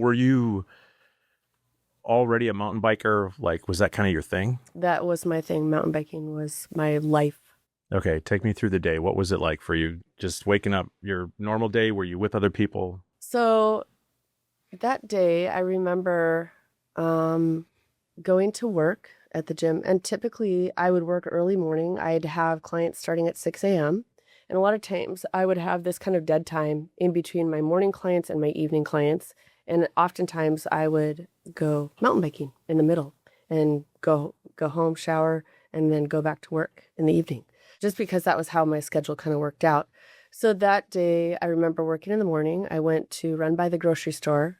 were you already a mountain biker? Like, was that kind of your thing? That was my thing. Mountain biking was my life. Okay, take me through the day. What was it like for you? Just waking up, your normal day? Were you with other people? So that day, I remember going to work at the gym. And typically, I would work early morning. I'd have clients starting at 6 a.m. And a lot of times, I would have this kind of dead time in between my morning clients and my evening clients. And oftentimes, I would go mountain biking in the middle and go home, shower, and then go back to work in the evening, just because that was how my schedule kind of worked out. So that day, I remember working in the morning. I went to run by the grocery store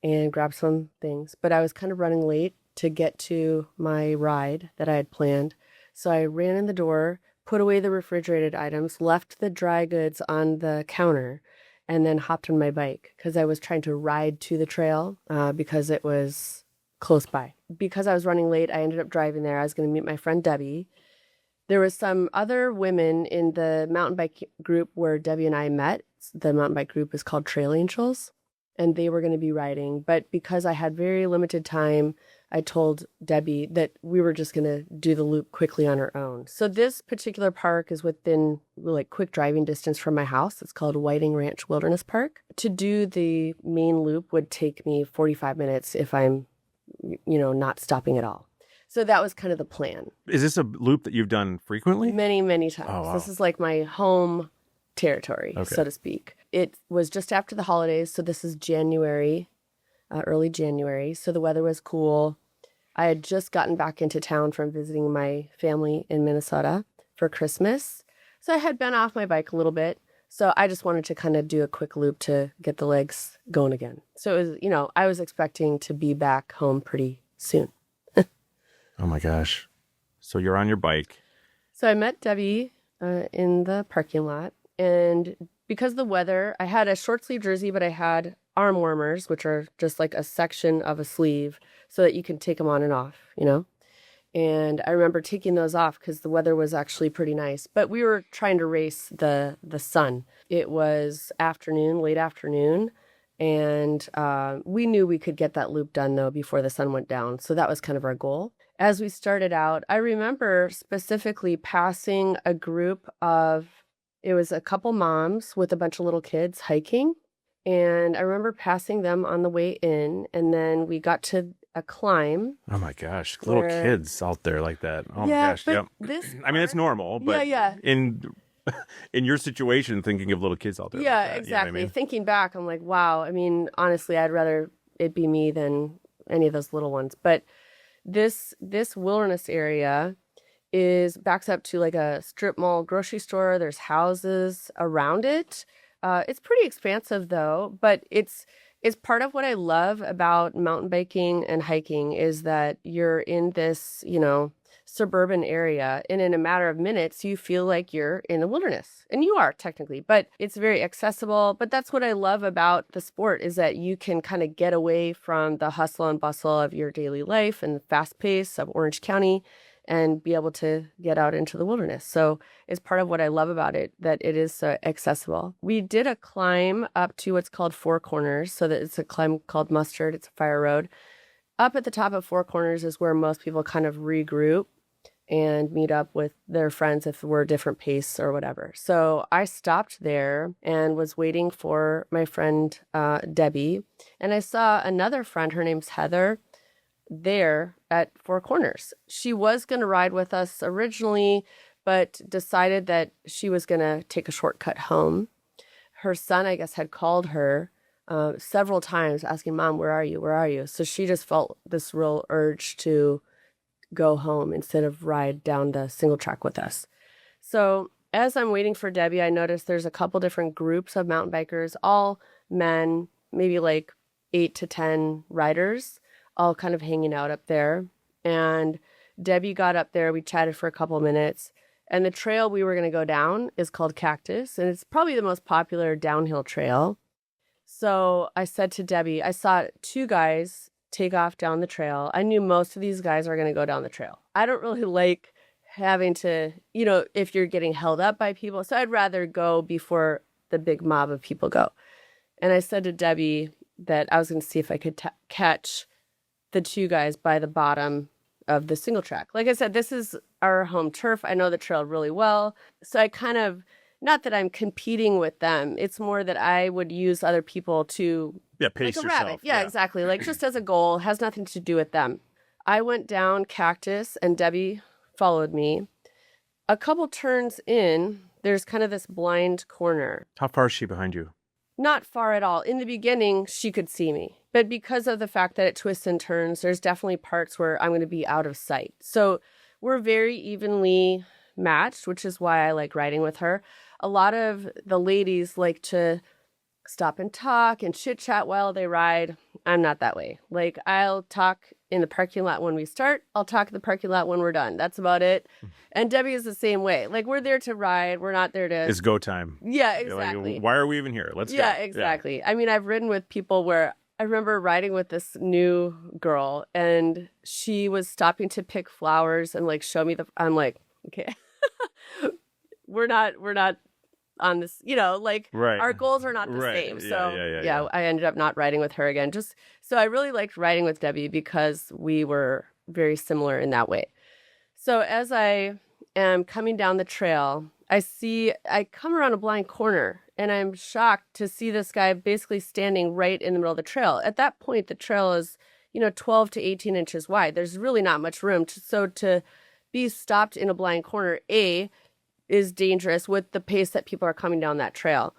and grab some things, but I was kind of running late to get to my ride that I had planned. So I ran in the door, put away the refrigerated items, left the dry goods on the counter, and then hopped on my bike because I was trying to ride to the trail because it was close by. Because I was running late, I ended up driving there. I was going to meet my friend Debbie. There was some other women in the mountain bike group where Debbie and I met. The mountain bike group is called Trail Angels, and they were going to be riding. But because I had very limited time, I told Debbie that we were just going to do the loop quickly on our own. So this particular park is within like quick driving distance from my house. It's called Whiting Ranch Wilderness Park. To do the main loop would take me 45 minutes if I'm, not stopping at all. So that was kind of the plan. Is this a loop that you've done frequently? Many, many times. Oh, wow. This is like my home territory, so to speak. It was just after the holidays, so this is January, early January. So the weather was cool. I had just gotten back into town from visiting my family in Minnesota for Christmas. So I had been off my bike a little bit. So I just wanted to kind of do a quick loop to get the legs going again. So it was, I was expecting to be back home pretty soon. Oh my gosh. So you're on your bike. So I met Debbie in the parking lot. And because of the weather, I had a short sleeve jersey, but I had arm warmers, which are just like a section of a sleeve so that you can take them on and off, And I remember taking those off because the weather was actually pretty nice. But we were trying to race the sun. It was late afternoon. And we knew we could get that loop done, though, before the sun went down. So that was kind of our goal. As we started out, I remember specifically passing a group it was a couple moms with a bunch of little kids hiking. And I remember passing them on the way in. And then we got to a climb. Oh my gosh. Little kids out there like that. Oh yeah, my gosh. But yep. I mean, it's normal, but in your situation, thinking of little kids out there. Yeah, like that, exactly. You know what I mean? Thinking back, I'm like, wow. I mean, honestly, I'd rather it be me than any of those little ones. But this wilderness area backs up to like a strip mall grocery store. There's houses around it. It's pretty expansive though, but it's part of what I love about mountain biking and hiking is that you're in this, suburban area, and in a matter of minutes, you feel like you're in the wilderness. And you are technically, but it's very accessible. But that's what I love about the sport is that you can kind of get away from the hustle and bustle of your daily life and the fast pace of Orange County and be able to get out into the wilderness. So it's part of what I love about it, that it is so accessible. We did a climb up to what's called Four Corners. So that it's a climb called Mustard. It's a fire road. Up at the top of Four Corners is where most people kind of regroup and meet up with their friends if we're a different pace or whatever. So I stopped there and was waiting for my friend Debbie. And I saw another friend, her name's Heather, there at Four Corners. She was going to ride with us originally, but decided that she was going to take a shortcut home. Her son, I guess, had called her several times asking, Mom, where are you? Where are you? So she just felt this real urge to go home instead of ride down the single track with us. So as I'm waiting for Debbie, I noticed there's a couple different groups of mountain bikers, all men, maybe like 8 to 10 riders, all kind of hanging out up there. And Debbie got up there. We chatted for a couple of minutes. And the trail we were going to go down is called Cactus. And it's probably the most popular downhill trail. So I said to Debbie, I saw 2 guys take off down the trail. I knew most of these guys are going to go down the trail. I don't really like having to, if you're getting held up by people. So I'd rather go before the big mob of people go. And I said to Debbie, that I was going to see if I could catch the two guys by the bottom of the single track. Like I said, this is our home turf. I know the trail really well. So I kind of, not that I'm competing with them. It's more that I would use other people to pace like a yourself. rabbit. Yeah, exactly. Like just as a goal, has nothing to do with them. I went down Cactus and Debi followed me. A couple turns in, there's kind of this blind corner. How far is she behind you? Not far at all. In the beginning, she could see me. But because of the fact that it twists and turns, there's definitely parts where I'm going to be out of sight. So we're very evenly matched, which is why I like riding with her. A lot of the ladies like to stop and talk and chit chat while they ride. I'm not that way. Like I'll talk in the parking lot when we start. I'll talk in the parking lot when we're done. That's about it. And Debi is the same way. Like we're there to ride. We're not there to. It's go time. Yeah, exactly. Like, why are we even here? Let's go. Yeah, exactly. I mean, I've ridden with people where I remember riding with this new girl and she was stopping to pick flowers and like show me I'm like, okay, we're not on this, like our goals are not the same. So yeah, I ended up not riding with her again. So I really liked riding with Debi because we were very similar in that way. So as I am coming down the trail, I come around a blind corner and I'm shocked to see this guy basically standing right in the middle of the trail. At that point, the trail is, 12 to 18 inches wide. There's really not much room. So to be stopped in a blind corner, is dangerous with the pace that people are coming down that trail.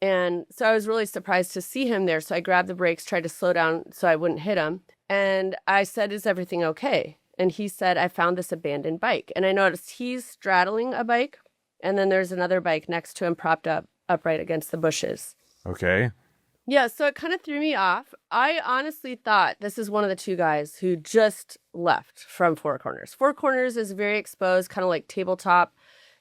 And so I was really surprised to see him there. So I grabbed the brakes, tried to slow down so I wouldn't hit him. And I said, "Is everything okay?" And he said, "I found this abandoned bike." And I noticed he's straddling a bike. And then there's another bike next to him propped upright against the bushes. Okay. Yeah, so it kind of threw me off. I honestly thought this is one of the two guys who just left from Four Corners. Four Corners is very exposed, kind of like tabletop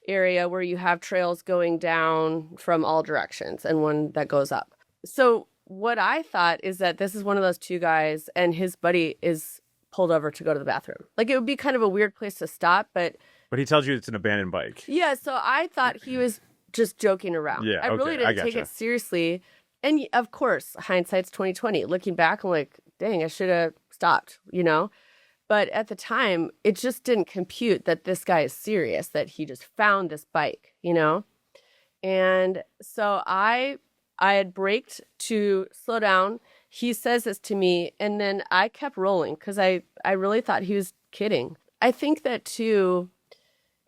area where you have trails going down from all directions and one that goes up. So what I thought is that this is one of those two guys and his buddy is pulled over to go to the bathroom. Like it would be kind of a weird place to stop, but he tells you it's an abandoned bike. Yeah, so I thought he was just joking around. Yeah, I really didn't take it seriously. And of course, hindsight's 2020. Looking back, I'm like, dang, I should have stopped, But at the time, it just didn't compute that this guy is serious, that he just found this bike, And so I had braked to slow down. He says this to me, and then I kept rolling because I really thought he was kidding. I think that too,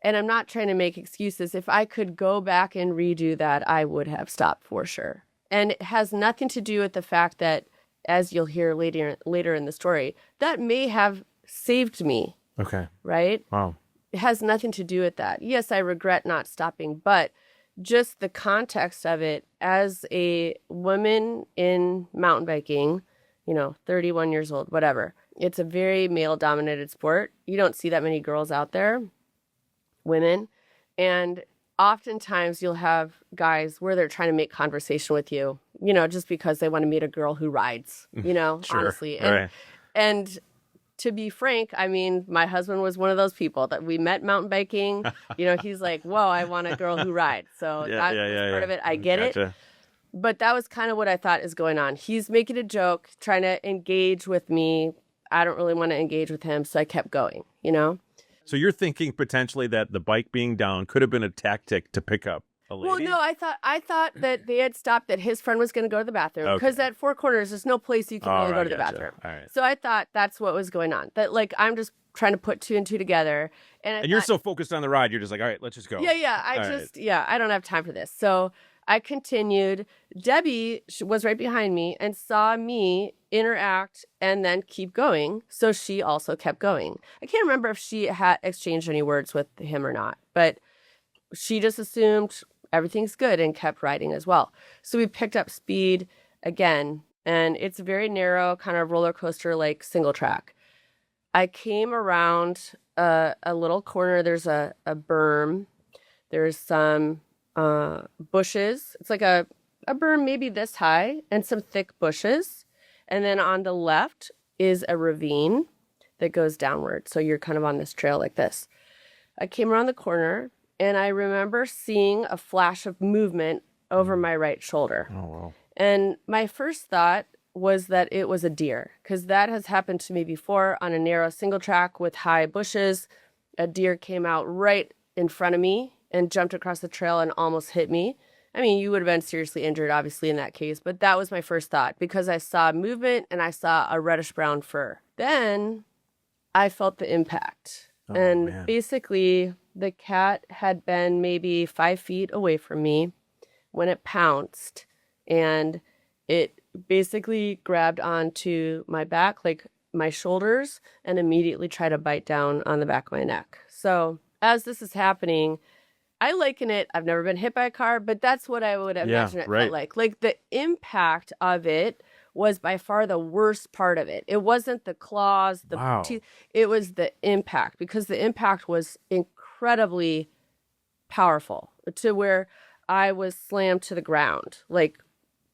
and I'm not trying to make excuses, if I could go back and redo that, I would have stopped for sure. And it has nothing to do with the fact that, as you'll hear later in the story, that may have saved me. Okay. Right? Wow. It has nothing to do with that. Yes, I regret not stopping, but just the context of it as a woman in mountain biking, 31 years old, whatever. It's a very male-dominated sport. You don't see that many girls out there, women. And oftentimes you'll have guys where they're trying to make conversation with you, just because they want to meet a girl who rides, Sure. Honestly. Right. And to be frank, I mean, my husband was one of those people that we met mountain biking. He's like, whoa, I want a girl who rides. So that's part of it. I get it. But that was kind of what I thought is going on. He's making a joke, trying to engage with me. I don't really want to engage with him. So I kept going, So you're thinking potentially that the bike being down could have been a tactic to pick up a lady? Well, no, I thought that they had stopped, that his friend was going to go to the bathroom. Because at Four Corners, there's no place you can really go to the bathroom. All right. So I thought that's what was going on. That, like, I'm just trying to put two and two together. And you're so focused on the ride, you're just like, all right, let's just go. Yeah. I don't have time for this. So I continued. Debi was right behind me and saw me interact and then keep going. So she also kept going. I can't remember if she had exchanged any words with him or not, but she just assumed everything's good and kept riding as well. So we picked up speed again, and it's a very narrow kind of roller coaster, like single track. I came around a little corner. There's a berm. There's some bushes. It's like a berm maybe this high and some thick bushes. And then on the left is a ravine that goes downward. So you're kind of on this trail like this. I came around the corner and I remember seeing a flash of movement over my right shoulder. Oh, wow. And my first thought was that it was a deer, because that has happened to me before on a narrow single track with high bushes. A deer came out right in front of me and jumped across the trail and almost hit me. I mean, you would have been seriously injured, obviously, in that case, but that was my first thought because I saw movement and I saw a reddish brown fur. Then I felt the impact. Oh, and man. Basically, the cat had been maybe 5 feet away from me when it pounced, and it basically grabbed onto my back, like my shoulders, and immediately tried to bite down on the back of my neck. So as this is happening, I liken it, I've never been hit by a car, but that's what I would imagine it felt like. Like the impact of it was by far the worst part of it. It wasn't the claws, the teeth, it was the impact, because the impact was incredibly powerful to where I was slammed to the ground, like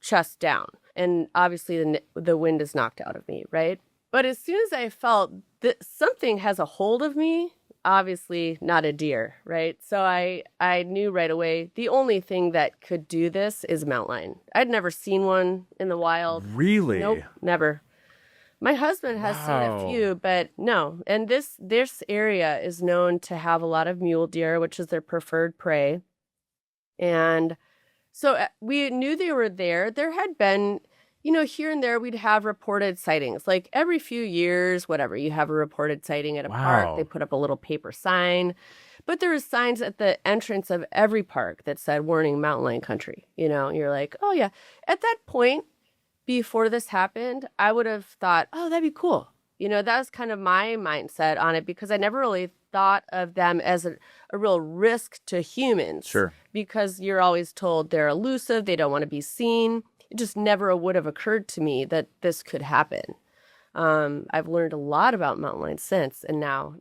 chest down. And obviously the wind is knocked out of me, right? But as soon as I felt that something has a hold of me, obviously not a deer, right? So I knew right away the only thing that could do this is a mountain lion. I'd never seen one in the wild. Really? Nope, never. My husband has seen a few, but no. And this area is known to have a lot of mule deer, which is their preferred prey. And so we knew they were there. There had been, here and there we'd have reported sightings. Like every few years, whatever, you have a reported sighting at a park. They put up a little paper sign. But there was signs at the entrance of every park that said, warning, mountain lion country. You're like, oh yeah. At that point, before this happened, I would have thought, oh, that'd be cool. That was kind of my mindset on it, because I never really thought of them as a real risk to humans. Sure. Because you're always told they're elusive, they don't want to be seen. It just never would have occurred to me that this could happen. I've learned a lot about mountain lions since, and now,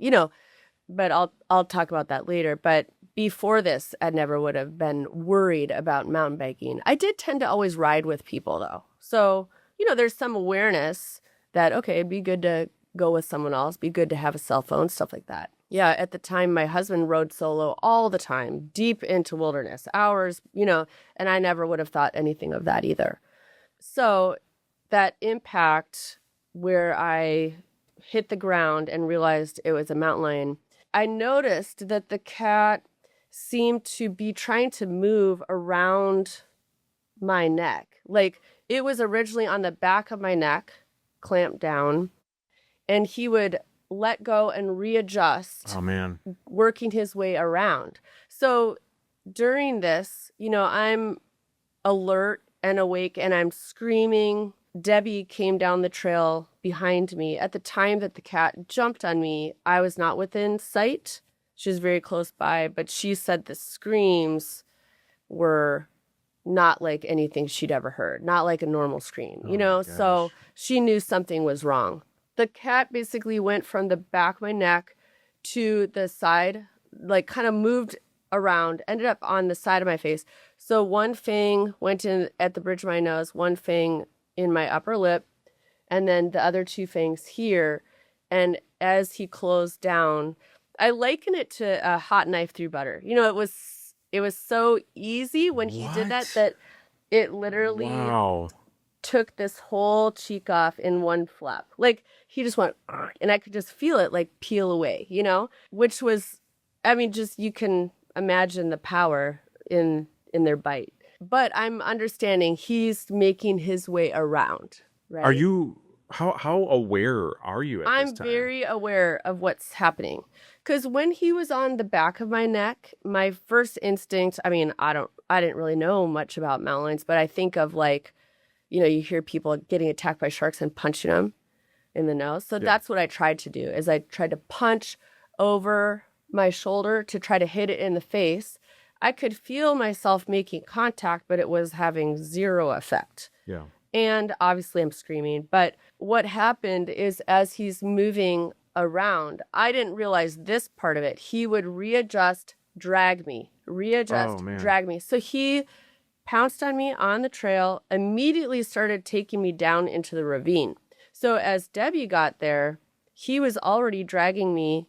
but I'll talk about that later. But before this, I never would have been worried about mountain biking. I did tend to always ride with people, though. So, there's some awareness that, okay, it'd be good to go with someone else, be good to have a cell phone, stuff like that. Yeah, at the time, my husband rode solo all the time, deep into wilderness, hours, and I never would have thought anything of that either. So that impact where I hit the ground and realized it was a mountain lion, I noticed that the cat seemed to be trying to move around my neck. Like it was originally on the back of my neck, clamped down, and he would let go and readjust. Oh, man. Working his way around. So during this, I'm alert and awake and I'm screaming. Debbie came down the trail behind me. At the time that the cat jumped on me, I was not within sight. She was very close by, but she said the screams were not like anything she'd ever heard, not like a normal scream, so she knew something was wrong. The cat basically went from the back of my neck to the side, like kind of moved around, ended up on the side of my face. So one fang went in at the bridge of my nose, one fang in my upper lip, and then the other two fangs here. And as he closed down, I liken it to a hot knife through butter. It was so easy when he did that it literally took this whole cheek off in one flap. Like he just went, and I could just feel it like peel away, which was, just you can imagine the power in their bite. But I'm understanding he's making his way around, right? Are you, how aware are you at this time? I'm very aware of what's happening. Because when he was on the back of my neck, my first instinct, I didn't really know much about mountain lions, but I think of like, you hear people getting attacked by sharks and punching them in the nose. So that's what I tried to do, is I tried to punch over my shoulder to try to hit it in the face. I could feel myself making contact, but it was having zero effect. Yeah. And obviously I'm screaming. But what happened is as he's moving around, I didn't realize this part of it. He would readjust, drag me, drag me. So he pounced on me on the trail, immediately started taking me down into the ravine. So as Debbie got there, he was already dragging me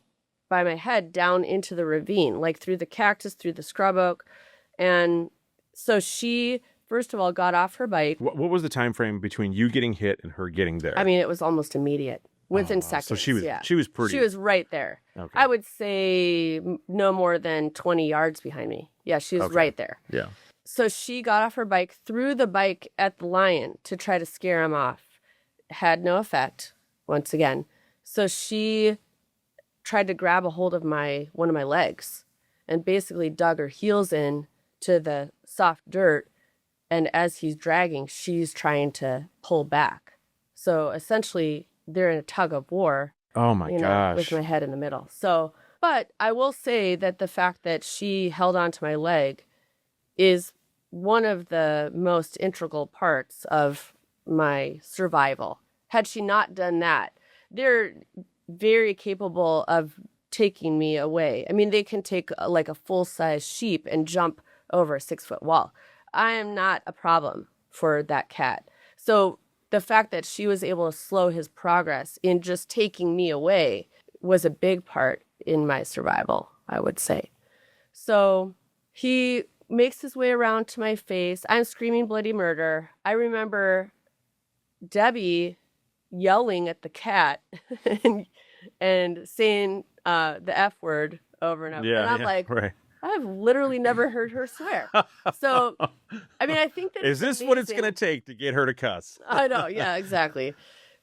by my head down into the ravine, like through the cactus, through the scrub oak. And so she first of all, got off her bike. What was the time frame between you getting hit and her getting there? I mean, it was almost immediate. Within wow. seconds. So she was pretty. She was right there. Okay. I would say no more than 20 yards behind me. Yeah, she was right there. Yeah. So she got off her bike, threw the bike at the lion to try to scare him off. Had no effect, once again. So she tried to grab a hold of one of my legs and basically dug her heels in to the soft dirt. And as he's dragging, she's trying to pull back. So essentially, they're in a tug of war. Oh my gosh. With my head in the middle. So, but I will say that the fact that she held onto my leg is one of the most integral parts of my survival. Had she not done that, they're very capable of taking me away. I mean, they can take like a full-size sheep and jump over a 6-foot wall. I am not a problem for that cat. So the fact that she was able to slow his progress in just taking me away was a big part in my survival, I would say. So he makes his way around to my face. I'm screaming bloody murder. I remember Debi yelling at the cat and saying the F word over and over. Yeah, and I'm like, right. I've literally never heard her swear. So, I mean, I think that is this what it's going to take to get her to cuss? I know. Yeah, exactly.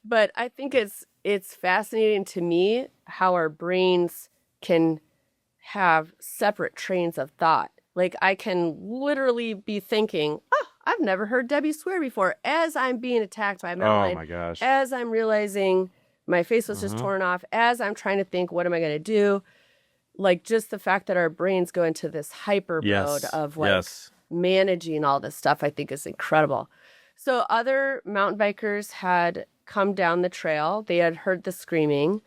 But I think it's fascinating to me how our brains can have separate trains of thought. Like I can literally be thinking, oh, I've never heard Debi swear before as I'm being attacked by a mountain lion. Oh my gosh. As I'm realizing my face was just torn off, as I'm trying to think, what am I going to do? Like just the fact that our brains go into this hyper mode of like managing all this stuff, I think is incredible. So other mountain bikers had come down the trail. They had heard the screaming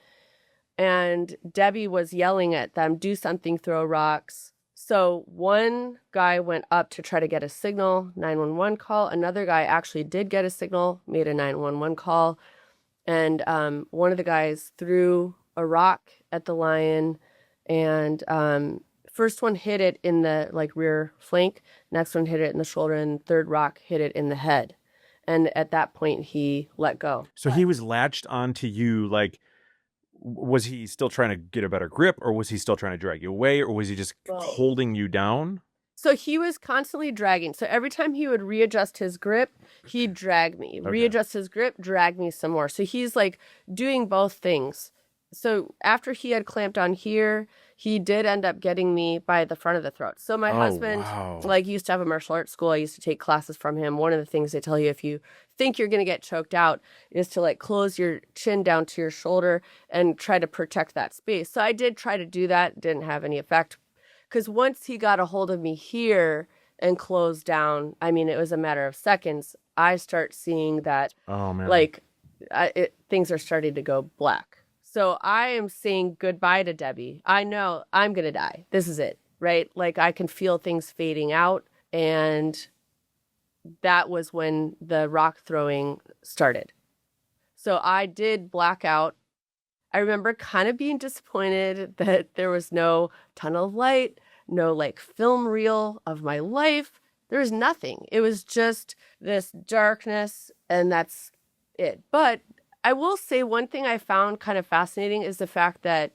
and Debi was yelling at them, do something, throw rocks. So one guy went up to try to get a signal, 911 call. Another guy actually did get a signal, made a 911 call. And one of the guys threw a rock at the lion. And first one hit it in the like rear flank. Next one hit it in the shoulder. And third rock hit it in the head. And at that point, he let go. So he was latched onto you like, was he still trying to get a better grip or was he still trying to drag you away or was he just holding you down? So he was constantly dragging. So every time he would readjust his grip, he'd drag me. Okay. Readjust his grip, drag me some more. So he's like doing both things. So after he had clamped on here, he did end up getting me by the front of the throat. So my husband, like, used to have a martial arts school. I used to take classes from him. One of the things they tell you if you think you're going to get choked out is to, like, close your chin down to your shoulder and try to protect that space. So I did try to do that. Didn't have any effect. Because once he got a hold of me here and closed down, I mean, it was a matter of seconds. I start seeing that, like, things are starting to go black. So I am saying goodbye to Debi. I know I'm going to die. This is it, right? Like I can feel things fading out. And that was when the rock throwing started. So I did black out. I remember kind of being disappointed that there was no tunnel of light, no like film reel of my life. There was nothing. It was just this darkness and that's it. But I will say one thing I found kind of fascinating is the fact that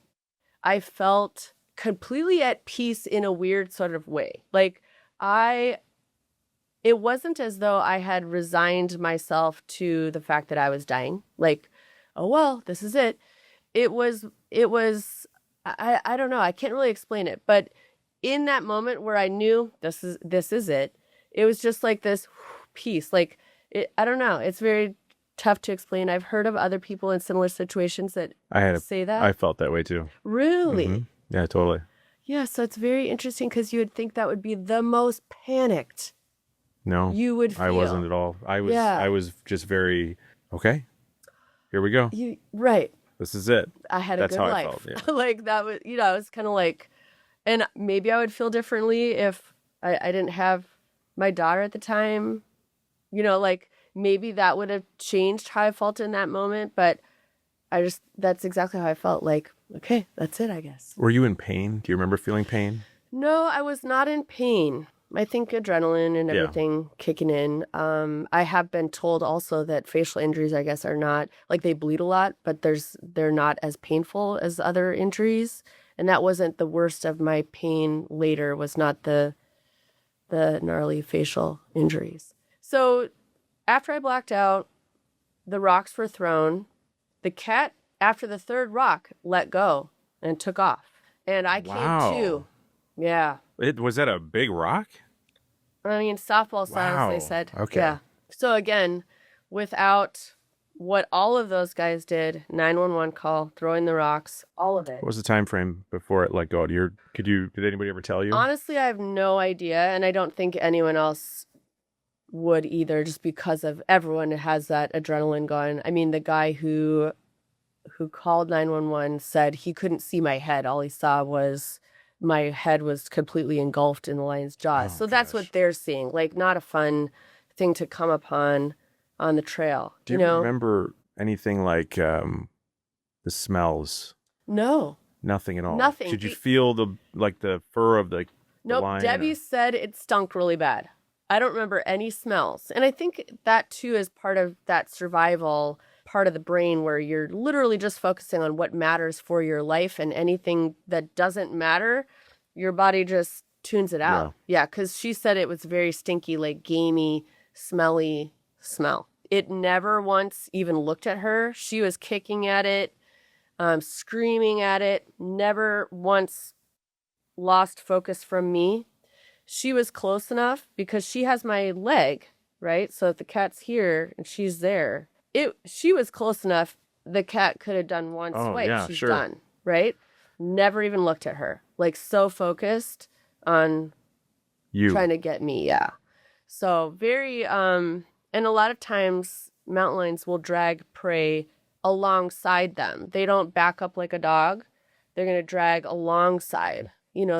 I felt completely at peace in a weird sort of way. Like it wasn't as though I had resigned myself to the fact that I was dying. Like, oh, well, this is it. It was, I don't know. I can't really explain it. But in that moment where I knew this is it, it was just like this peace. Like, I don't know. It's very tough to explain. I've heard of other people in similar situations that say that. I felt that way too. Really? Mm-hmm. Yeah, totally. Yeah, so it's very interesting because you would think that would be the most panicked. No, you would feel. I wasn't at all. I was just very, okay, here we go. Right. This is it. I had That's a good how life. I felt, yeah. Like that was, it was kind of like, and maybe I would feel differently if I didn't have my daughter at the time, like, maybe that would have changed how I felt in that moment, but that's exactly how I felt. Like, okay, that's it, I guess. Were you in pain? Do you remember feeling pain? No, I was not in pain. I think adrenaline and Yeah. everything kicking in. I have been told also that facial injuries, I guess, are not like they bleed a lot, but they're not as painful as other injuries. And that wasn't the worst of my pain later, was not the gnarly facial injuries. So after I blacked out, the rocks were thrown. The cat, after the third rock, let go and took off. And I came to. Yeah. Was that a big rock? I mean, softball size, they said. Okay. Yeah. So again, without what all of those guys did, 911 call, throwing the rocks, all of it. What was the time frame before it let go? Did anybody ever tell you? Honestly, I have no idea, and I don't think anyone else would either, just because of everyone has that adrenaline going. I mean, the guy who called 911 said he couldn't see my head. All he saw was my head was completely engulfed in the lion's jaws. So that's what they're seeing. Like, not a fun thing to come upon on the trail. Do you remember anything like the smells? No. Nothing at all. Nothing. Did you feel the fur of the lion? Debbie said it stunk really bad. I don't remember any smells. And I think that too is part of that survival part of the brain where you're literally just focusing on what matters for your life, and anything that doesn't matter, your body just tunes it out. Yeah, because she said it was very stinky, like gamey, smelly smell. It never once even looked at her. She was kicking at it, screaming at it, never once lost focus from me. She was close enough because she has my leg, right? So if the cat's here and she's there, she was close enough. The cat could have done one swipe. Yeah, she's sure. done, right? Never even looked at her. Like, so focused on you trying to get me. Yeah. So very, and a lot of times mountain lions will drag prey alongside them. They don't back up like a dog. They're going to drag alongside,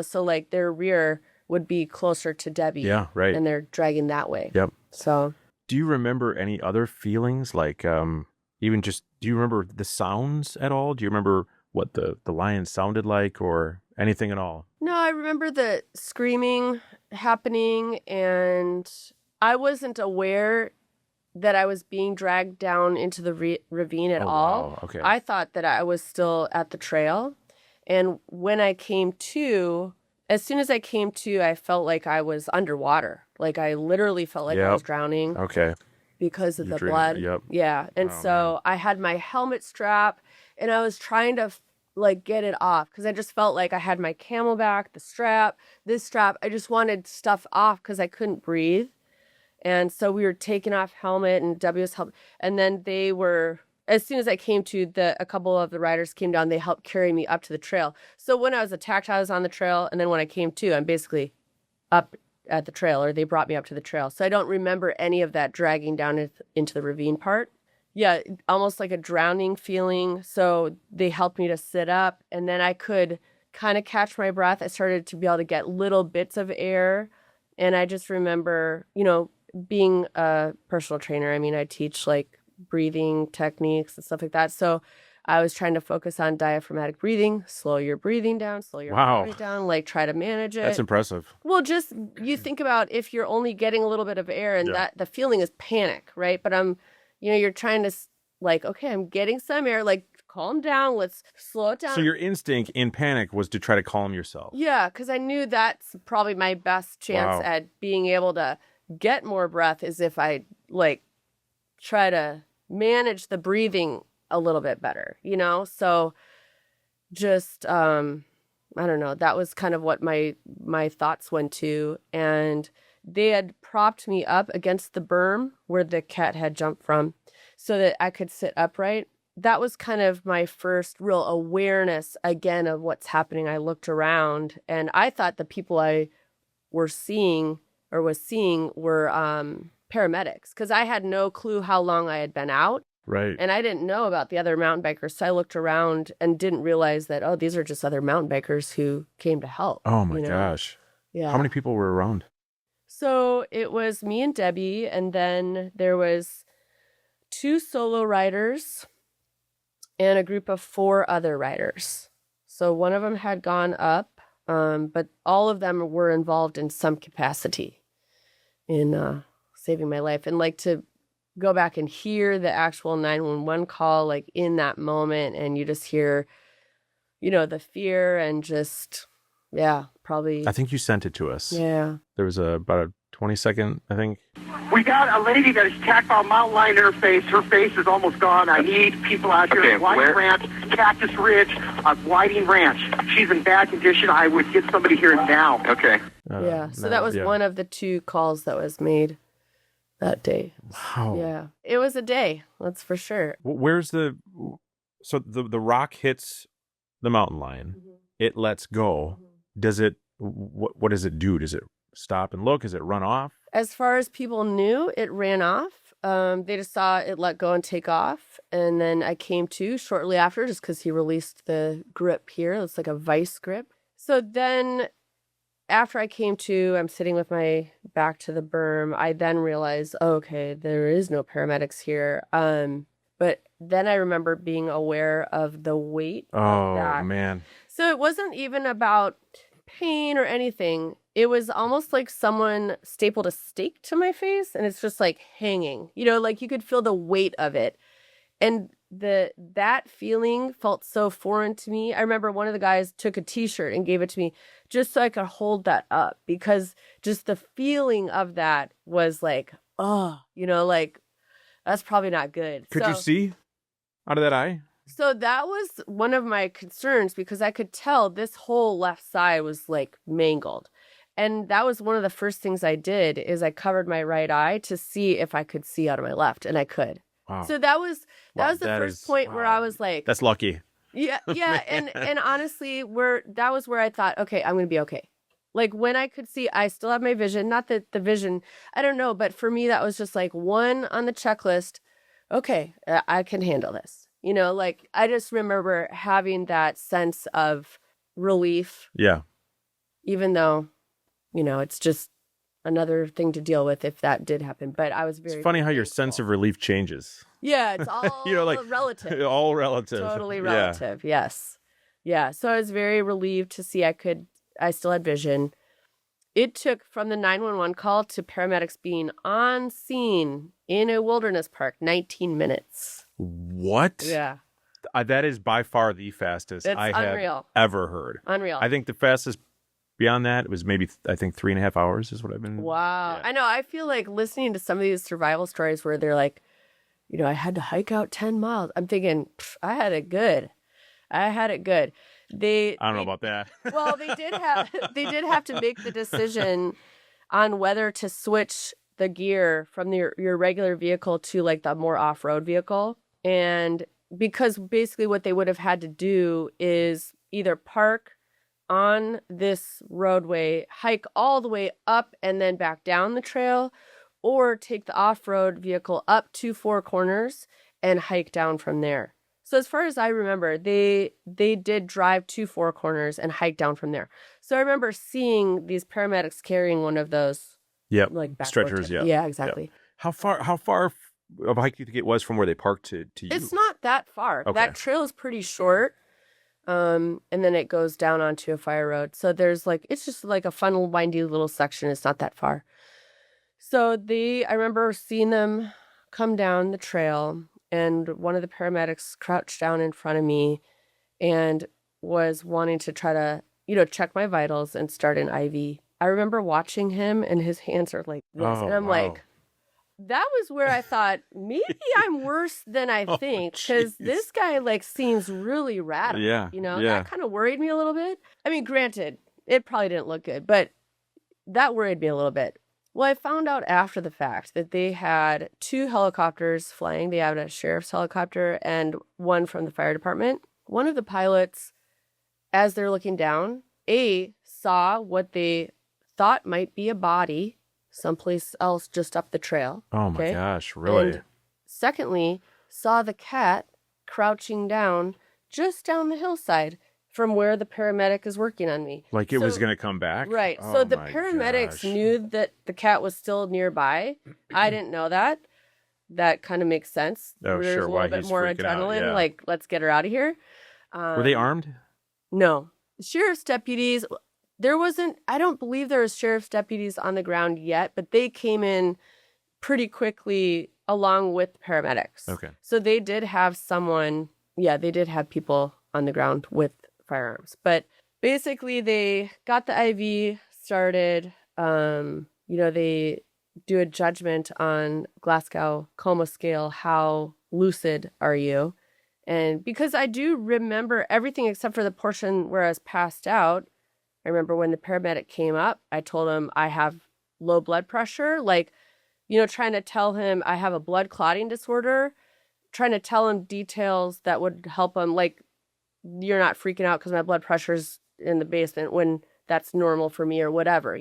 so like their rear would be closer to Debbie. Yeah, right. And they're dragging that way. Yep. So. Do you remember any other feelings? Like, do you remember the sounds at all? Do you remember what the lion sounded like or anything at all? No, I remember the screaming happening, and I wasn't aware that I was being dragged down into the ravine at all. Wow. Okay. I thought that I was still at the trail. And when I came to, as soon as I came to, I felt like I was underwater. Like, I literally felt like I was drowning. Okay. Because of the blood. Yep. Yeah. And man. I had my helmet strap, and I was trying to get it off because I just felt like I had my camelback, this strap. I just wanted stuff off because I couldn't breathe. And so we were taking off helmet, and W was helping. And then they were, as soon as I came to, a couple of the riders came down. They helped carry me up to the trail. So when I was attacked, I was on the trail. And then when I came to, I'm basically up at the trail, or they brought me up to the trail. So I don't remember any of that dragging down into the ravine part. Yeah, almost like a drowning feeling. So they helped me to sit up, and then I could kind of catch my breath. I started to be able to get little bits of air. And I just remember, being a personal trainer, I mean, I teach like breathing techniques and stuff like that. So I was trying to focus on diaphragmatic breathing, slow your breathing down, slow your heart rate down, like try to manage it. That's impressive. Well, just you think about if you're only getting a little bit of air, and that the feeling is panic, right? But you're trying to like, okay, I'm getting some air, like calm down, let's slow it down. So your instinct in panic was to try to calm yourself. Yeah, because I knew that's probably my best chance at being able to get more breath is if I like try to manage the breathing a little bit better, So just, I don't know, that was kind of what my thoughts went to. And they had propped me up against the berm where the cat had jumped from so that I could sit upright. That was kind of my first real awareness again of what's happening. I looked around, and I thought the people I was seeing were paramedics, because I had no clue how long I had been out. Right. And I didn't know about the other mountain bikers. So I looked around and didn't realize that, these are just other mountain bikers who came to help. Oh my gosh. Yeah. How many people were around? So it was me and Debbie, and then there was 2 solo riders and a group of 4 other riders. So one of them had gone up But all of them were involved in some capacity in saving my life. And like to go back and hear the actual 911 call, like in that moment, and you just hear, the fear and just, yeah, probably. I think you sent it to us. Yeah. There was about a 20-second, I think. We got a lady that is attacked by a mountain lion in her face. Her face is almost gone. I need people out here. Whiting Ranch, Cactus Ridge, Whiting Ranch. She's in bad condition. I would get somebody here now. Okay. Yeah. So that was one of the 2 calls that was made that day. Wow. Yeah. It was a day. That's for sure. Where's the rock hits the mountain lion. Mm-hmm. It lets go. Mm-hmm. Does it, what does it do? Does it stop and look? Does it run off? As far as people knew, it ran off. They just saw it let go and take off. And then I came to shortly after just because he released the grip here. It's like a vice grip. So then after I came to, I'm sitting with my back to the berm. I then realized, okay, there is no paramedics here. But then I remember being aware of the weight of that. Oh, man. So it wasn't even about pain or anything. It was almost like someone stapled a stake to my face and it's just like hanging. Like you could feel the weight of it. And that feeling felt so foreign to me. I remember one of the guys took a t-shirt and gave it to me just so I could hold that up because just the feeling of that was like, like that's probably not good. Could you see out of that eye? So that was one of my concerns because I could tell this whole left side was like mangled. And that was one of the first things I did is I covered my right eye to see if I could see out of my left, and I could. Wow. So that was the first point where I was like, that's lucky. Yeah, and honestly, that was where I thought, okay, I'm going to be okay. Like when I could see, I still have my vision. Not that the vision, I don't know, but for me that was just like 1 on the checklist. Okay, I can handle this. Like I just remember having that sense of relief. Yeah. Even though, it's just another thing to deal with if that did happen. But I was very. It's funny how your thankful. sense of relief changes. Yeah, it's all relative. All relative. Totally relative. Yeah. Yes. Yeah. So I was very relieved to see I still had vision. It took from the 911 call to paramedics being on scene in a wilderness park 19 minutes. What? Yeah. That is by far the fastest It's I unreal. have ever heard. Unreal. I think the fastest beyond that was maybe, 3.5 hours is what I've been. Wow. Yeah. I know. I feel like listening to some of these survival stories where they're like, I had to hike out 10 miles. I'm thinking, I had it good. I don't know about that. Well, they did have to make the decision on whether to switch the gear from your regular vehicle to like the more off-road vehicle. And because basically what they would have had to do is either park on this roadway, hike all the way up and then back down the trail, or take the off-road vehicle up to 4 corners and hike down from there. So as far as I remember, they did drive to 4 corners and hike down from there. So I remember seeing these paramedics carrying one of those like stretchers. Yeah, exactly. Yep. How far of a hike do you think it was from where they parked to you? It's not that far. Okay. That trail is pretty short. And then it goes down onto a fire road. So there's it's just like a fun, windy little section. It's not that far. So I remember seeing them come down the trail, and one of the paramedics crouched down in front of me and was wanting to try to, check my vitals and start an IV. I remember watching him and his hands are like this. And I'm like, that was where I thought, maybe I'm worse than I think, because this guy seems really radical. Yeah. That kind of worried me a little bit. I mean, granted, it probably didn't look good, but that worried me a little bit. Well, I found out after the fact that they had 2 helicopters flying. They had a sheriff's helicopter and one from the fire department. One of the pilots, as they're looking down, saw what they thought might be a body someplace else just up the trail. Oh my gosh, really? And secondly, saw the cat crouching down just down the hillside from where the paramedic is working on me. Like it was going to come back? Right. Oh, so the paramedics knew that the cat was still nearby. I didn't know that. That kind of makes sense. Oh, There's sure. a Why little bit he's more freaking out, adrenaline, yeah. let's get her out of here. Were they armed? No. Sheriff's deputies, I don't believe there was sheriff's deputies on the ground yet, but they came in pretty quickly along with paramedics. Okay. So they did have they did have people on the ground with firearms. But basically they got the IV started. They do a judgment on Glasgow Coma Scale. How lucid are you? And because I do remember everything except for the portion where I was passed out, I remember when the paramedic came up, I told him I have low blood pressure, trying to tell him I have a blood clotting disorder, trying to tell him details that would help him, like, you're not freaking out because my blood pressure's in the basement when that's normal for me or whatever,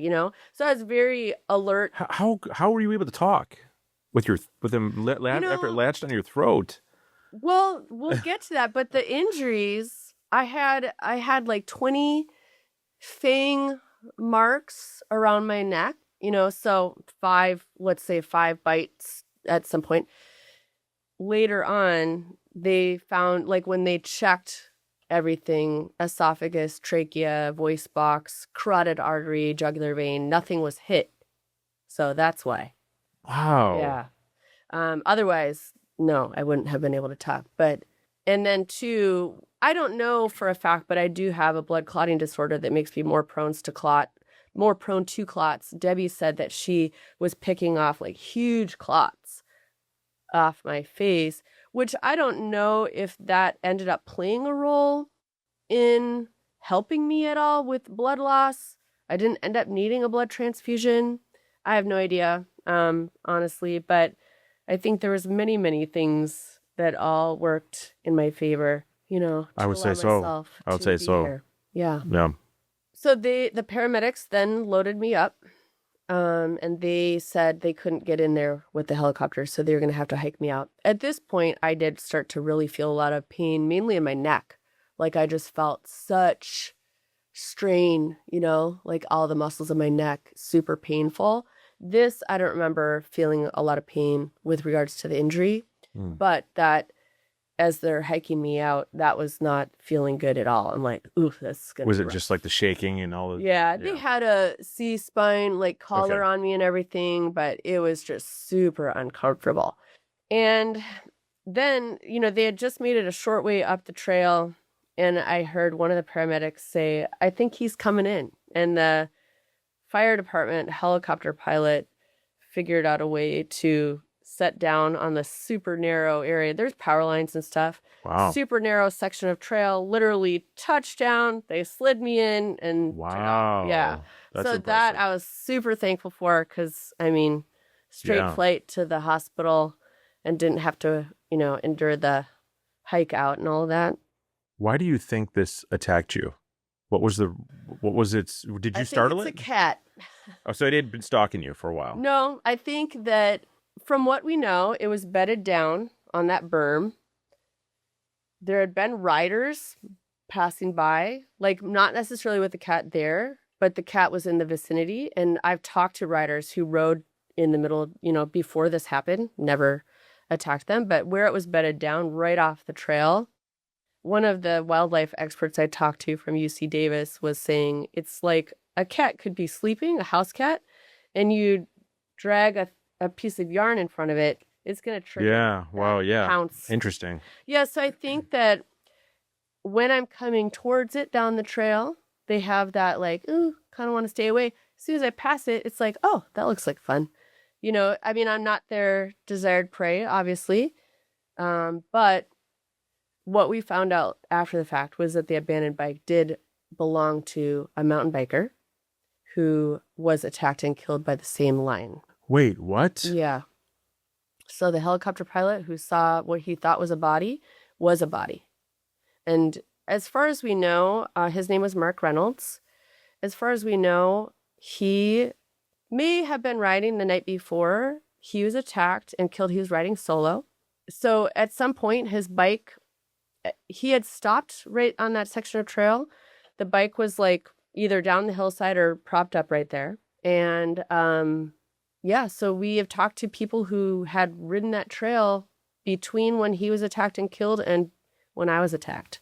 So I was very alert. How were you able to talk with them after it latched on your throat? Well, we'll get to that, but the injuries, I had like 20 fang marks around my neck, so let's say 5 bites at some point. Later on, they found, like, when they checked everything, esophagus, trachea, voice box, carotid artery, jugular vein, nothing was hit. So that's why. Wow. Yeah. Otherwise, no, I wouldn't have been able to talk. And then 2, I don't know for a fact, but I do have a blood clotting disorder that makes me more prone to clots. Debbie said that she was picking off like huge clots off my face, which I don't know if that ended up playing a role in helping me at all with blood loss. I didn't end up needing a blood transfusion. I have no idea, honestly, but I think there was many, many things that all worked in my favor, I would say so. I would say so. Here. Yeah. Yeah. So the paramedics then loaded me up, and they said they couldn't get in there with the helicopter, so they were going to have to hike me out. At this point, I did start to really feel a lot of pain, mainly in my neck. Like, I just felt such strain, like all the muscles in my neck, super painful. This, I don't remember feeling a lot of pain with regards to the injury, but that as they're hiking me out, that was not feeling good at all. I'm like, ooh, that's good. Was it just like the shaking and all the... Yeah, they had a C-spine like collar on me and everything, but it was just super uncomfortable. And then, they had just made it a short way up the trail, and I heard one of the paramedics say, I think he's coming in. And the fire department helicopter pilot figured out a way to set down on the super narrow area. There's power lines and stuff. Wow. Super narrow section of trail, literally touchdown. They slid me in and wow. Yeah. That's so impressive. that I was super thankful for, because straight flight to the hospital and didn't have to, endure the hike out and all of that. Why do you think this attacked you? What was its, did you startle it? It's a cat. Oh, so it had been stalking you for a while. No, I think that from what we know, it was bedded down on that berm. There had been riders passing by, like not necessarily with the cat there, but the cat was in the vicinity. And I've talked to riders who rode in the middle, before this happened, never attacked them, but where it was bedded down right off the trail. One of the wildlife experts I talked to from UC Davis was saying it's like a cat could be sleeping, a house cat, and you drag a piece of yarn in front of it, it's going to trigger. Yeah. Wow. Yeah. Pounce. Interesting. Yeah. So I think that when I'm coming towards it down the trail, they have that like, ooh, kind of want to stay away. As soon as I pass it, it's like, oh, that looks like fun. I'm not their desired prey, obviously. But what we found out after the fact was that the abandoned bike did belong to a mountain biker who was attacked and killed by the same lion. Wait, what? Yeah. So the helicopter pilot who saw what he thought was a body was a body. And as far as we know, his name was Mark Reynolds. As far as we know, he may have been riding the night before. He was attacked and killed. He was riding solo. So at some point, his bike, he had stopped right on that section of trail. The bike was like either down the hillside or propped up right there. And so we have talked to people who had ridden that trail between when he was attacked and killed and when I was attacked.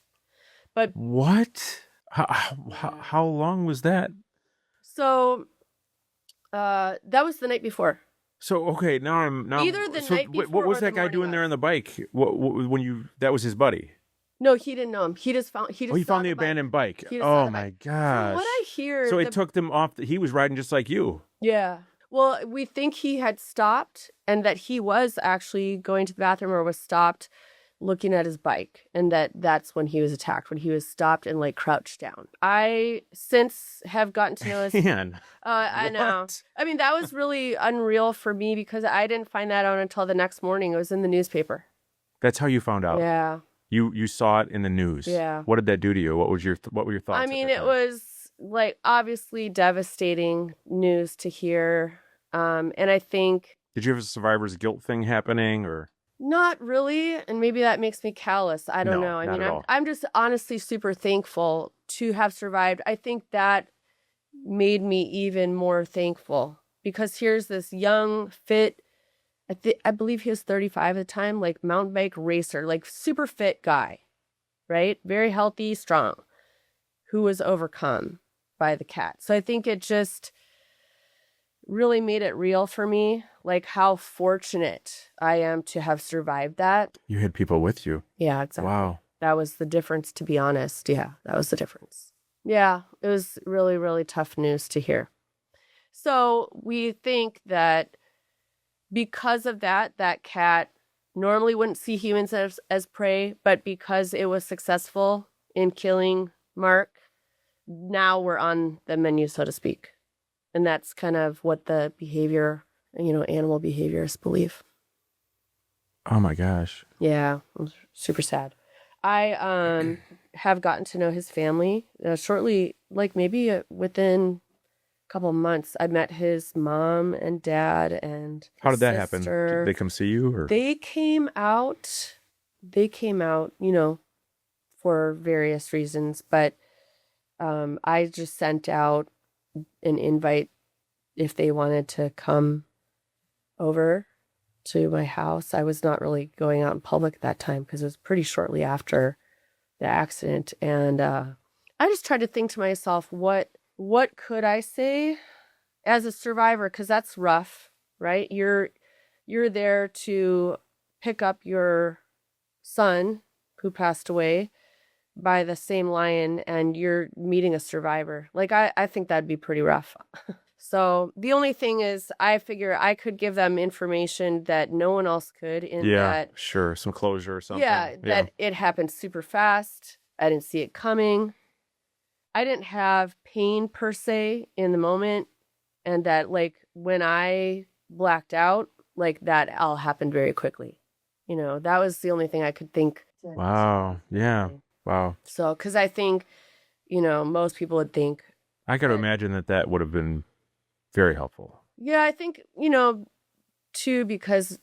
But what? How long was that? So that was the night before. So okay, now Either the so night what before was or that the guy morning doing there of. on the bike? What when you that was his buddy? No, he didn't know him. He just Oh, he saw found the the bike. abandoned bike. He just saw Oh the my bike. From what I gosh. hear, So it took them off. He was riding just like you. Yeah. Well, we think he had stopped and that he was actually going to the bathroom or was stopped looking at his bike, and that's when he was attacked, when he was stopped and like crouched down. I since have gotten to know his Man, I know. what? I mean, that was really unreal for me because I didn't find that out until the next morning. It was in the newspaper. That's how you found out. Yeah. You saw it in the news. Yeah. What did that do to you? What were your thoughts? I at mean, that it time? was like obviously devastating news to hear. And I think Did you have a survivor's guilt thing happening or? not really, and maybe that makes me callous. I don't No, know. I not mean, at all. I'm just honestly super thankful to have survived. I think that made me even more thankful because here's this young, fit, I believe he was 35 at the time, like mountain bike racer, like super fit guy, right? Very healthy, strong, who was overcome by the cat. So I think it just really made it real for me, like how fortunate I am to have survived that. You had people with you. Yeah, exactly. Wow. That was the difference, to be honest. Yeah, that was the difference. Yeah, it was really, really tough news to hear. So we think that because of that, that cat normally wouldn't see humans as prey, but because it was successful in killing Mark, now we're on the menu, so to speak. And that's kind of what the behavior, animal behaviorists believe. Oh my gosh. Yeah, it was super sad. I have gotten to know his family shortly, like maybe within a couple of months. I met his mom and dad and How his did that happen? sister. Did they come see you or? They came out, for various reasons, but I just sent out an invite if they wanted to come over to my house. I was not really going out in public at that time because it was pretty shortly after the accident. And I just tried to think to myself, what could I say as a survivor? Because that's rough, right? You're there to pick up your son who passed away by the same lion, and you're meeting a survivor. Like, I think that'd be pretty rough. So the only thing is, I figure I could give them information that no one else could that, sure. Some closure or something. yeah, that it happened super fast. I didn't see it coming. I didn't have pain per se in the moment. And that, like, when I blacked out, like, that all happened very quickly. That was the only thing I could think. Wow. Yeah. Wow. So, because I think, most people would think. I got to imagine that would have been very helpful. Yeah, I think, too, because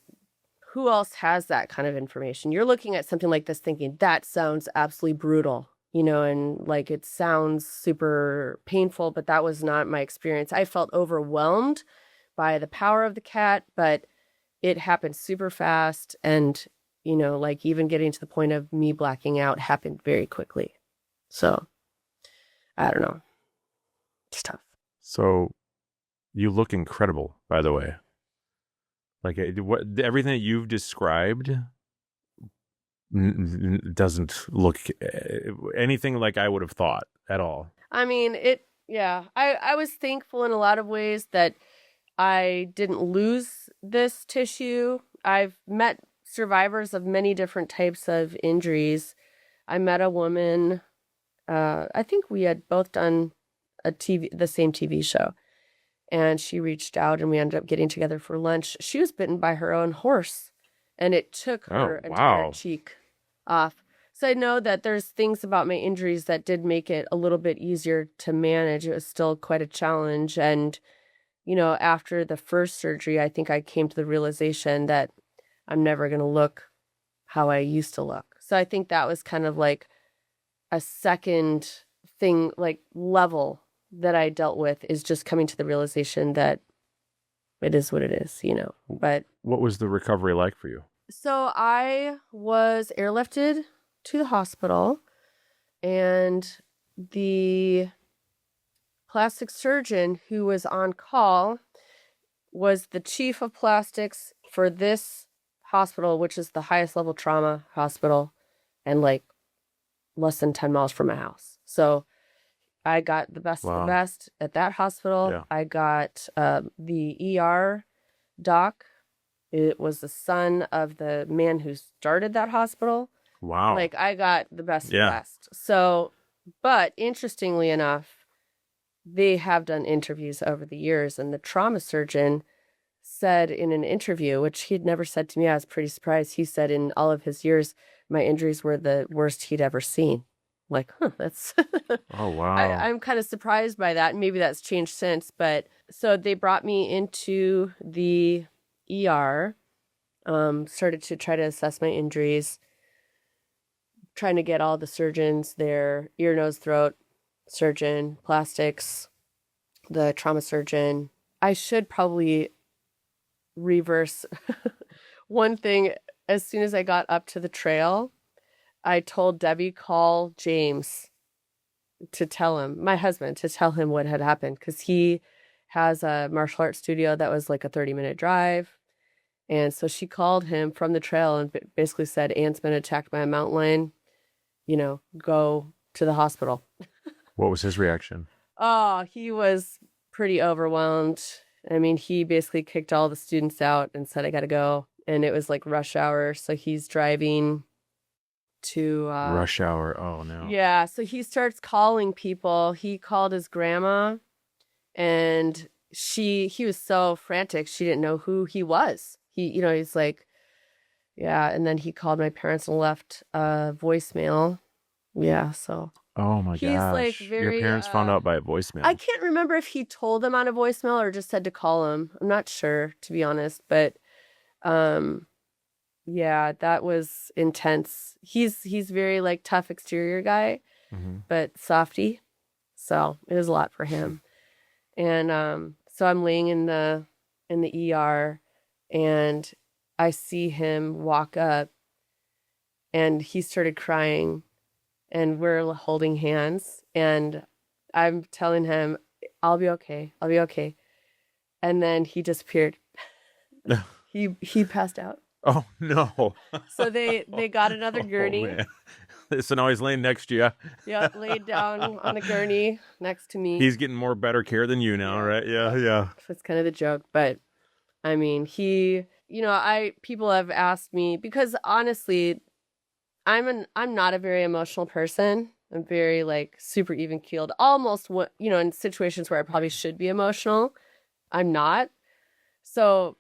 who else has that kind of information? You're looking at something like this thinking, that sounds absolutely brutal, and like it sounds super painful, but that was not my experience. I felt overwhelmed by the power of the cat, but it happened super fast. And, like even getting to the point of me blacking out happened very quickly. So, I don't know. It's tough. So you look incredible, by the way. Like everything that you've described doesn't look anything like I would have thought at all. I mean, I was thankful in a lot of ways that I didn't lose this tissue. I've met survivors of many different types of injuries. I met a woman, I think we had both done the same TV show. And she reached out and we ended up getting together for lunch. She was bitten by her own horse and it took her entire cheek off. So I know that there's things about my injuries that did make it a little bit easier to manage. It was still quite a challenge. And, after the first surgery, I think I came to the realization that I'm never going to look how I used to look. So I think that was kind of like a second thing, like level that I dealt with, is just coming to the realization that it is what it is, But what was the recovery like for you? So I was airlifted to the hospital, and the plastic surgeon who was on call was the chief of plastics for this hospital, which is the highest level trauma hospital, and like less than 10 miles from my house. So I got the best of the best at that hospital. Yeah. I got the ER doc. It was the son of the man who started that hospital. Wow. Like, I got the best of the best. So, but interestingly enough, they have done interviews over the years, and the trauma surgeon said in an interview, which he had never said to me, I was pretty surprised. He said in all of his years, my injuries were the worst he'd ever seen. Like, that's... Oh, wow. I'm kind of surprised by that. Maybe that's changed since. But so they brought me into the ER, started to try to assess my injuries, trying to get all the surgeons there, ear, nose, throat surgeon, plastics, the trauma surgeon. I should probably reverse one thing. As soon as I got up to the trail, I told Debbie, call James to tell him, my husband, to tell him what had happened, because he has a martial arts studio that was like a 30-minute drive. And so she called him from the trail and basically said, Anne's been attacked by a mountain lion, go to the hospital. What was his reaction? Oh, he was pretty overwhelmed. I mean, he basically kicked all the students out and said, I got to go. And it was like rush hour. So he's driving to... rush hour. Oh, no. Yeah. So he starts calling people. He called his grandma, and he was so frantic. She didn't know who he was. He's like, yeah. And then he called my parents and left a voicemail. Yeah. So... Oh my gosh. He's like very... Your parents found out by a voicemail. I can't remember if he told them on a voicemail or just said to call him. I'm not sure, to be honest. But, yeah, that was intense. He's very like tough exterior guy, but softy. So it was a lot for him. And so I'm laying in the ER, and I see him walk up, and he started crying. And we're holding hands, and I'm telling him, I'll be okay. I'll be okay. And then he disappeared. He passed out. Oh, no. So they got another gurney. Oh, man. So now he's laying next to you. Yeah, laid down on a gurney next to me. He's getting more better care than you now, right? Yeah. That's kind of the joke. But, I mean, people have asked me, because honestly... I'm not a very emotional person. I'm very like super even keeled, almost in situations where I probably should be emotional. I'm not. So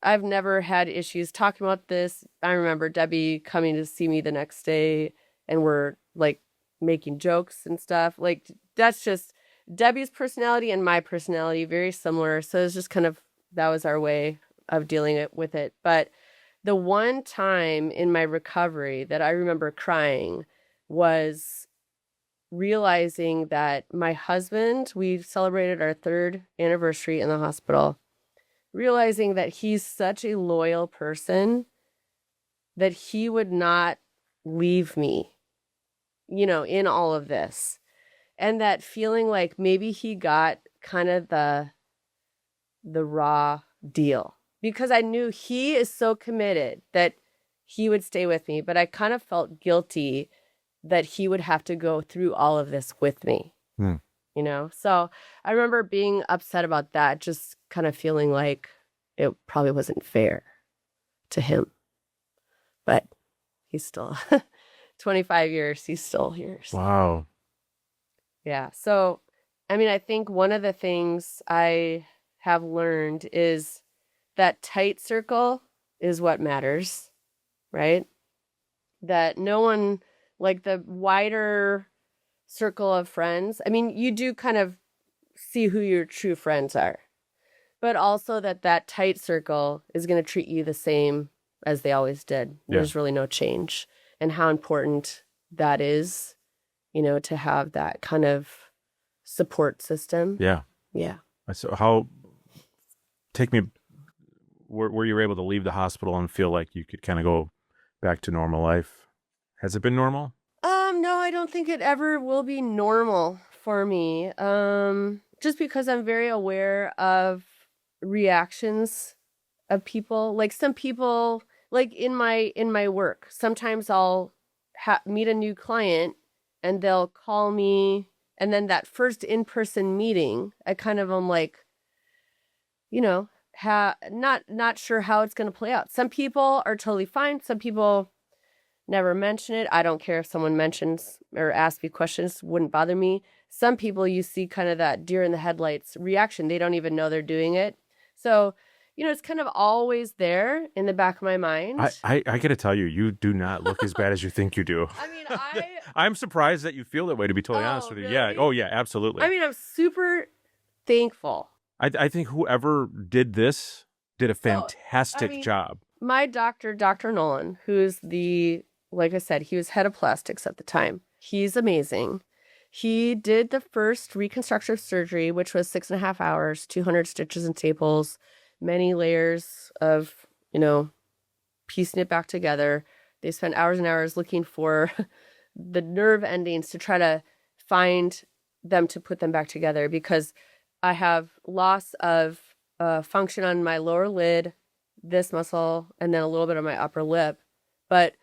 I've never had issues talking about this. I remember Debbie coming to see me the next day, and we're like making jokes and stuff. Like, that's just Debbie's personality and my personality, very similar. So it's just that was our way of dealing with it. But the one time in my recovery that I remember crying was realizing that my husband, we celebrated our 3rd anniversary in the hospital, realizing that he's such a loyal person that he would not leave me, in all of this. And that feeling like maybe he got kind of the raw deal. Because I knew he is so committed that he would stay with me. But I kind of felt guilty that he would have to go through all of this with me, So I remember being upset about that, just kind of feeling like it probably wasn't fair to him. But he's still 25 years. He's still here. So. Wow. Yeah. So, I mean, I think one of the things I have learned is that tight circle is what matters, right? That no one, like the wider circle of friends, I mean, you do kind of see who your true friends are, but also that tight circle is going to treat you the same as they always did. Yeah. There's really no change, and how important that is, to have that kind of support system. Yeah. Yeah. So take me... Were you able to leave the hospital and feel like you could kind of go back to normal life? Has it been normal? No, I don't think it ever will be normal for me. Just because I'm very aware of reactions of people. Like some people, like in my work, sometimes I'll meet a new client and they'll call me, and then that first in-person meeting, I kind of am like, not sure how it's going to play out. Some people are totally fine. Some people never mention it. I don't care if someone mentions or asks me questions, wouldn't bother me. Some people, you see kind of that deer in the headlights reaction. They don't even know they're doing it. So, it's kind of always there in the back of my mind. I got to tell you, you do not look as bad as you think you do. I mean, I'm surprised that you feel that way, to be totally honest with you. Really? Yeah. Oh, yeah, absolutely. I mean, I'm super thankful. I think whoever did this did a fantastic job. My doctor, Dr. Nolan, who's like I said, he was head of plastics at the time. He's amazing. He did the first reconstructive surgery, which was 6.5 hours, 200 stitches and staples, many layers of, piecing it back together. They spent hours and hours looking for the nerve endings to try to find them to put them back together, because I have loss of function on my lower lid, this muscle, and then a little bit of my upper lip. But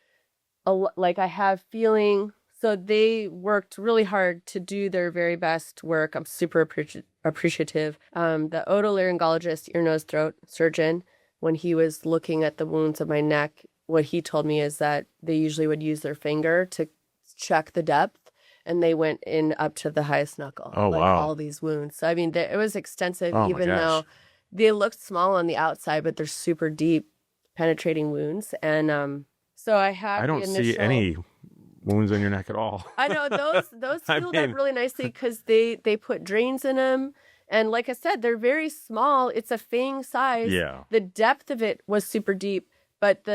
I have feeling, so they worked really hard to do their very best work. I'm super appreciative. The otolaryngologist, ear, nose, throat surgeon, when he was looking at the wounds of my neck, what he told me is that they usually would use their finger to check the depth, and they went in up to the highest knuckle. Oh, wow. All these wounds. So, I mean, it was extensive, oh, even though they looked small on the outside, but they're super deep, penetrating wounds. And so I don't see any wounds on your neck at all. I know those healed up really nicely because they put drains in them. And like I said, they're very small. It's a fang size. Yeah. The depth of it was super deep, but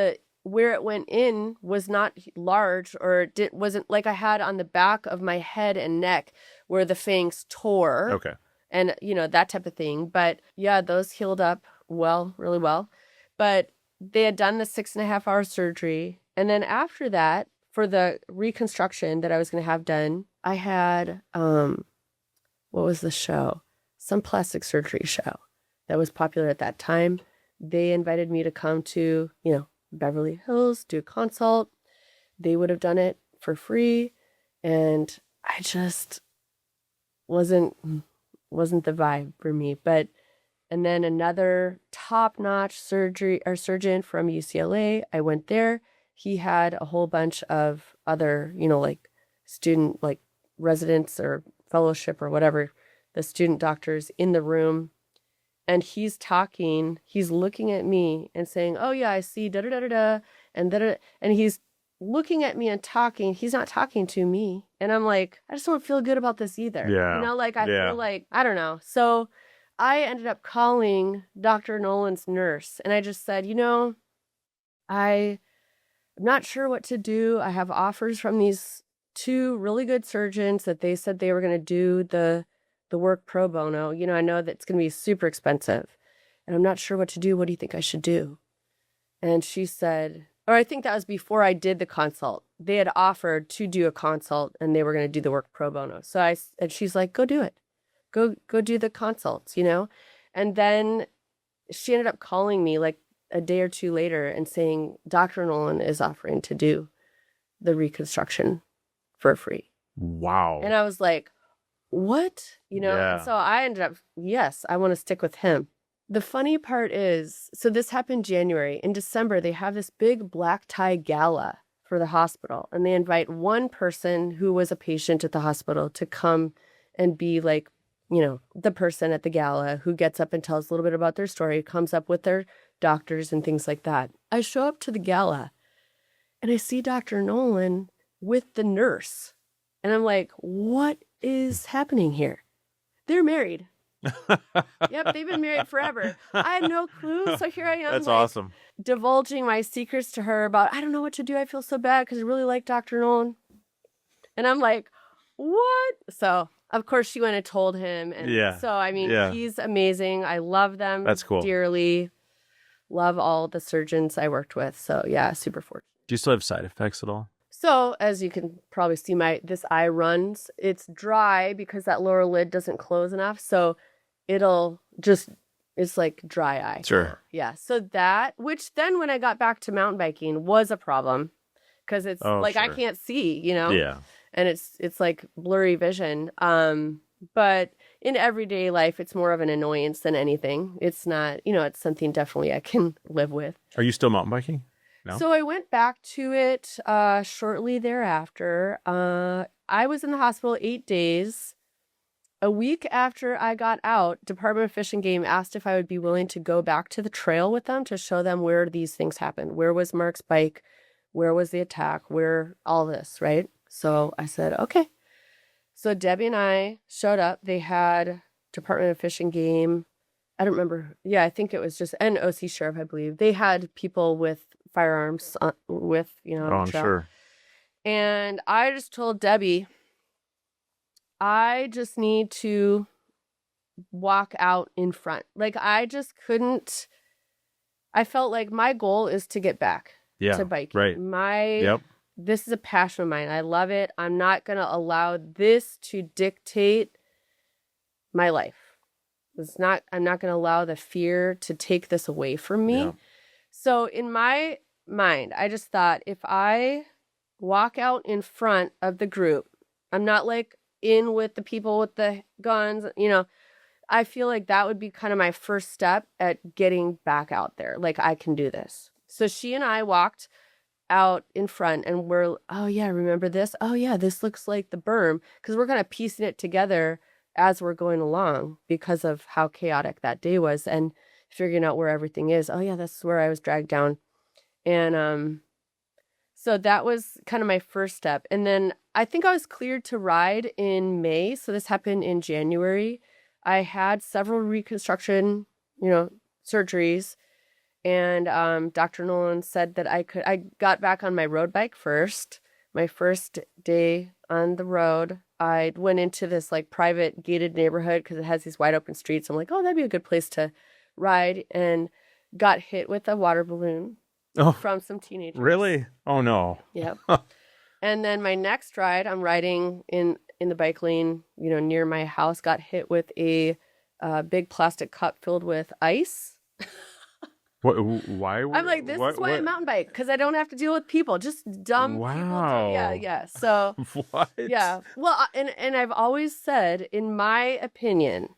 where it went in was not large, or wasn't like I had on the back of my head and neck where the fangs tore. Okay. And, that type of thing. But yeah, those healed up well, really well. But they had done the 6.5 hour surgery. And then after that, for the reconstruction that I was going to have done, I had, what was the show? Some plastic surgery show that was popular at that time. They invited me to come to, Beverly Hills, do a consult. They would have done it for free. And I just wasn't the vibe for me. And then another top-notch surgeon from UCLA, I went there. He had a whole bunch of other, student, residents or fellowship or whatever, the student doctors in the room. And he's looking at me and saying, oh yeah, I see da-da-da-da-da, and da-da-da. And he's looking at me and talking. He's not talking to me. And I'm like, I just don't feel good about this either. Yeah. I feel like, I don't know. So I ended up calling Dr. Nolan's nurse, and I just said, I'm not sure what to do. I have offers from these 2 really good surgeons that they said they were going to do the work pro bono. I know that it's going to be super expensive, and I'm not sure what to do. What do you think I should do? And she said, or I think that was before I did the consult. They had offered to do a consult, and they were going to do the work pro bono. And she's like, go do it. Go do the consults, And then she ended up calling me like a day or 2 later and saying, Dr. Nolan is offering to do the reconstruction for free. Wow. And I was like, what? Yeah. And so I ended up, yes, I want to stick with him. The funny part is, so this happened January. In December, they have this big black tie gala for the hospital. And they invite one person who was a patient at the hospital to come and be like, the person at the gala who gets up and tells a little bit about their story, comes up with their doctors and things like that. I show up to the gala and I see Dr. Nolan with the nurse. And I'm like, what is happening here? They're married. Yep, they've been married forever. I had no clue. So here I am. That's awesome. Divulging my secrets to her about, I don't know what to do. I feel so bad because I really like Dr. Nolan. And I'm like, what? So, of course, she went and told him. And so, I mean, he's amazing. I love them. That's cool. Dearly. Love all the surgeons I worked with. So, yeah, super fortunate. Do you still have side effects at all? So as you can probably see, this eye runs. It's dry because that lower lid doesn't close enough. So it's like dry eye. Sure. Yeah. So which then when I got back to mountain biking was a problem because it's I can't see, Yeah. and it's like blurry vision. But in everyday life, it's more of an annoyance than anything. It's not, it's something definitely I can live with. Are you still mountain biking? No? So I went back to it shortly thereafter. I was in the hospital 8 days. A week after I got out, Department of Fish and Game asked if I would be willing to go back to the trail with them to show them where these things happened. Where was Mark's bike? Where was the attack? Where all this, right? So I said, okay. So Debbie and I showed up. They had Department of Fish and Game. I don't remember. Yeah, I think it was just an OC Sheriff, I believe. They had people with firearms Oh, I'm sure. And I just told Debbie, I just need to walk out in front. Like, I just couldn't. I felt like my goal is to get back to biking. Right. This is a passion of mine. I love it. I'm not going to allow this to dictate my life. I'm not going to allow the fear to take this away from me. Yeah. So in my mind, I just thought if I walk out in front of the group, I'm not like in with the people with the guns, I feel like that would be kind of my first step at getting back out there. Like, I can do this. So she and I walked out in front and we're, oh yeah, remember this? Oh yeah, this looks like the berm. Because we're kind of piecing it together as we're going along because of how chaotic that day was and figuring out where everything is. Oh yeah, that's where I was dragged down. And so that was kind of my first step. And then I think I was cleared to ride in May. So this happened in January. I had several reconstruction, surgeries. And Dr. Nolan said that I got back on my road bike first. My first day on the road, I went into this like private gated neighborhood because it has these wide open streets. I'm like, oh, that'd be a good place to ride, and got hit with a water balloon from some teenagers. Really? Oh, no. Yep. And then my next ride, I'm riding in the bike lane, near my house, got hit with a big plastic cup filled with ice. Why? I'm like, this is why I mountain bike, because I don't have to deal with people, just dumb people. Yeah. So what? Yeah. Well, and I've always said, in my opinion,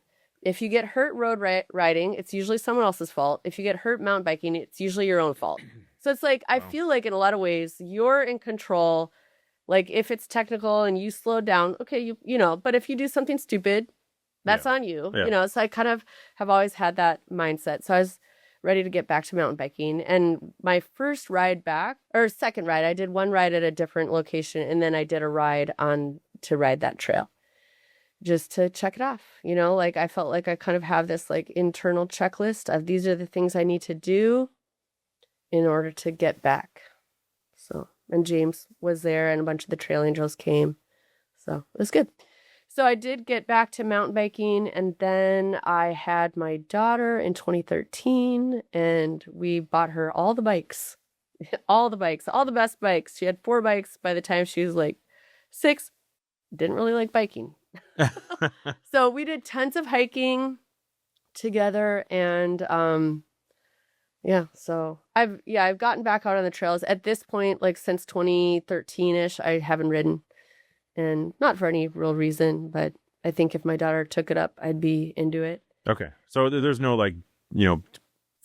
if you get hurt road riding, it's usually someone else's fault. If you get hurt mountain biking, it's usually your own fault. So it's like, I feel like in a lot of ways, you're in control. Like, if it's technical and you slow down, okay, but if you do something stupid, that's on you. Yeah. So I kind of have always had that mindset. So I was ready to get back to mountain biking. And my first ride back, or second ride, I did one ride at a different location, and then I did a ride to ride that trail just to check it off. Like, I felt like I kind of have this like internal checklist of these are the things I need to do in order to get back. So, and James was there and a bunch of the trail angels came. So it was good. So I did get back to mountain biking, and then I had my daughter in 2013, and we bought her all the bikes, all the best bikes. She had 4 bikes by the time she was like 6. Didn't really like biking. So we did tons of hiking together, and so I've gotten back out on the trails at this point, like since 2013-ish. I haven't ridden. And not for any real reason, but I think if my daughter took it up, I'd be into it. Okay. So there's no like,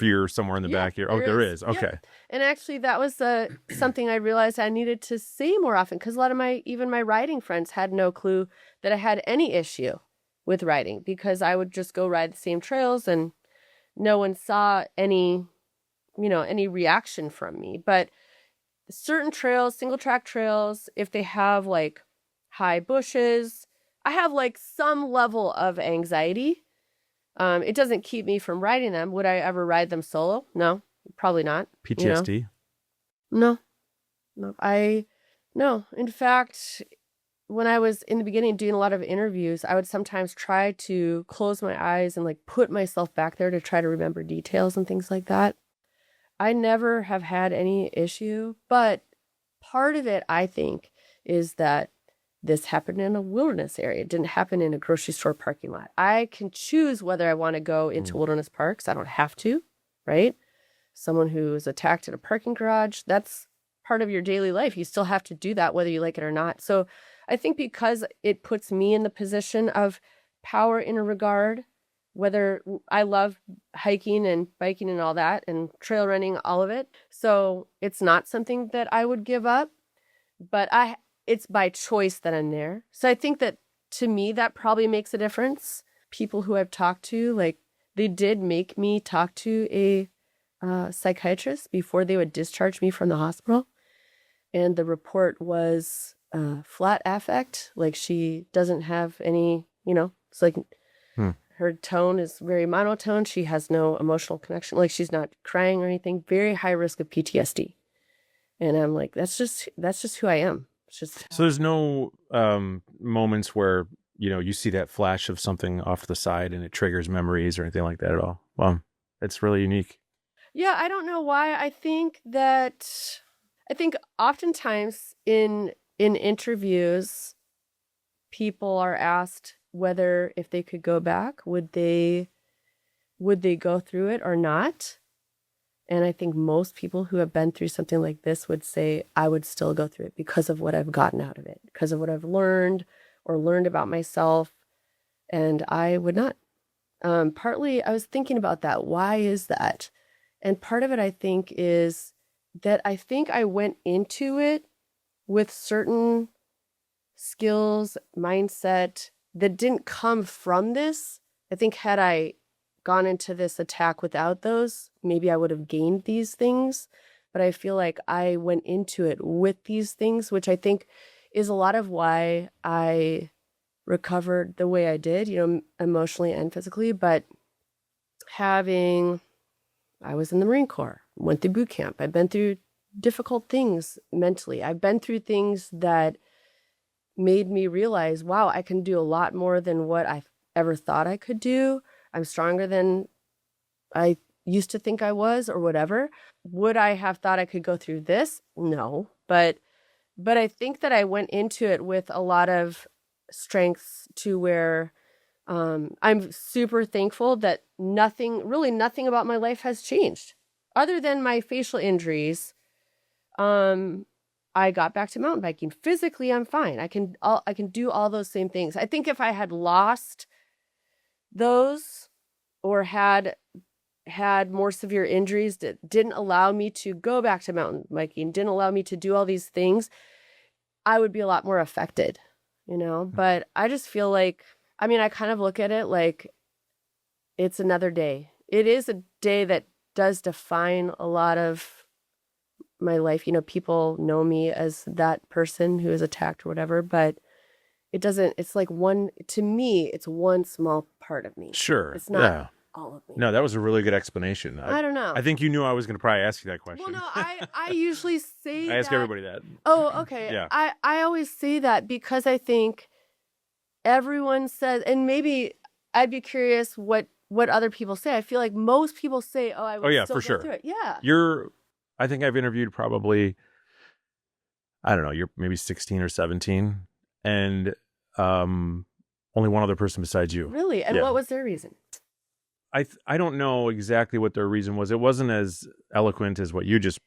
fear somewhere in the back here. Oh, there is. Okay. Yep. And actually that was something I realized I needed to say more often, because a lot of even my riding friends had no clue that I had any issue with riding, because I would just go ride the same trails and no one saw any reaction from me. But certain trails, single track trails, if they have like high bushes, I have like some level of anxiety. It doesn't keep me from riding them. Would I ever ride them solo? No, probably not. PTSD? No. In fact, when I was in the beginning doing a lot of interviews, I would sometimes try to close my eyes and like put myself back there to try to remember details and things like that. I never have had any issue, but part of it, I think, is that this happened in a wilderness area. It didn't happen in a grocery store parking lot. I can choose whether I want to go into wilderness parks. I don't have to, right? Someone who is attacked in a parking garage, that's part of your daily life. You still have to do that whether you like it or not. So I think because it puts me in the position of power in a regard, whether I love hiking and biking and all that and trail running, all of it. So it's not something that I would give up, but it's by choice that I'm there. So I think that to me, that probably makes a difference. People who I've talked to, like they did make me talk to a psychiatrist before they would discharge me from the hospital. And the report was flat affect. Like she doesn't have any, it's like her tone is very monotone. She has no emotional connection. Like she's not crying or anything. Very high risk of PTSD. And I'm like, that's just who I am. So there's no moments where, you see that flash of something off the side and it triggers memories or anything like that at all. Wow. It's really unique. Yeah. I don't know why. I think oftentimes in interviews, people are asked whether if they could go back, would they go through it or not? And I think most people who have been through something like this would say, I would still go through it because of what I've gotten out of it, because of what I've learned about myself. And I would not. Partly, I was thinking about that. Why is that? And part of it, I think, is that I think I went into it with certain skills, mindset that didn't come from this. I think had I gone into this attack without those, maybe I would have gained these things. But I feel like I went into it with these things, which I think is a lot of why I recovered the way I did, emotionally and physically. But I was in the Marine Corps, went through boot camp. I've been through difficult things mentally. I've been through things that made me realize, wow, I can do a lot more than what I ever thought I could do. I'm stronger than I used to think I was or whatever. Would I have thought I could go through this? No. But I think that I went into it with a lot of strengths to where I'm super thankful that nothing about my life has changed. Other than my facial injuries, I got back to mountain biking. Physically, I'm fine. I can do all those same things. I think if I had lost those or had more severe injuries that didn't allow me to go back to mountain biking, didn't allow me to do all these things, I would be a lot more affected, But I just feel like, I kind of look at it like it's another day. It is a day that does define a lot of my life. People know me as that person who is attacked or whatever, but it doesn't, it's like to me, it's one small part of me. Sure. It's not all of me. No, that was a really good explanation. I don't know. I think you knew I was going to probably ask you that question. Well, no, I usually say I ask everybody that. Oh, okay. Yeah. I always say that because I think everyone says, and maybe I'd be curious what other people say. I feel like most people say, oh, I would still for go sure. through it. Yeah. I think I've interviewed probably, I don't know, you're maybe 16 or 17 and only one other person besides you. Really? And what was their reason? I don't know exactly what their reason was. It wasn't as eloquent as what you just,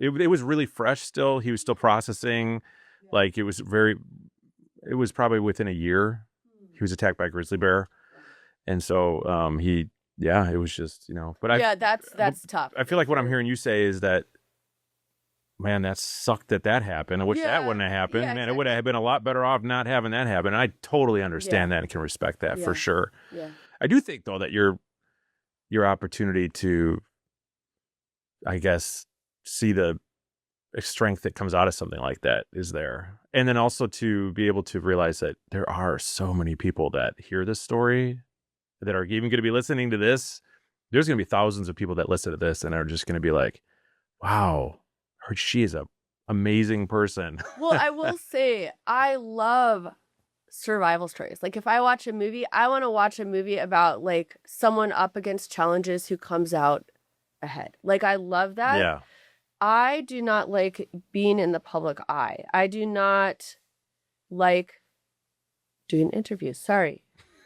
it was really fresh still. He was still processing. Yeah. Like it was probably within a year. He was attacked by a grizzly bear. And so it was just, but that's tough. I feel like what I'm hearing you say is that, man, that sucked that happened. I wish that wouldn't have happened. Man, exactly. It would have been a lot better off not having that happen. And I totally understand that and can respect that for sure. Yeah. I do think though that your opportunity to, I guess, see the strength that comes out of something like that is there. And then also to be able to realize that there are so many people that hear this story that are even going to be listening to this. There's going to be thousands of people that listen to this and are just going to be like, wow, she is an amazing person. Well, I will say, I love survival stories. Like if I watch a movie, I want to watch a movie about like someone up against challenges who comes out ahead. Like I love that. Yeah. I do not like being in the public eye. I do not like doing interviews. Sorry.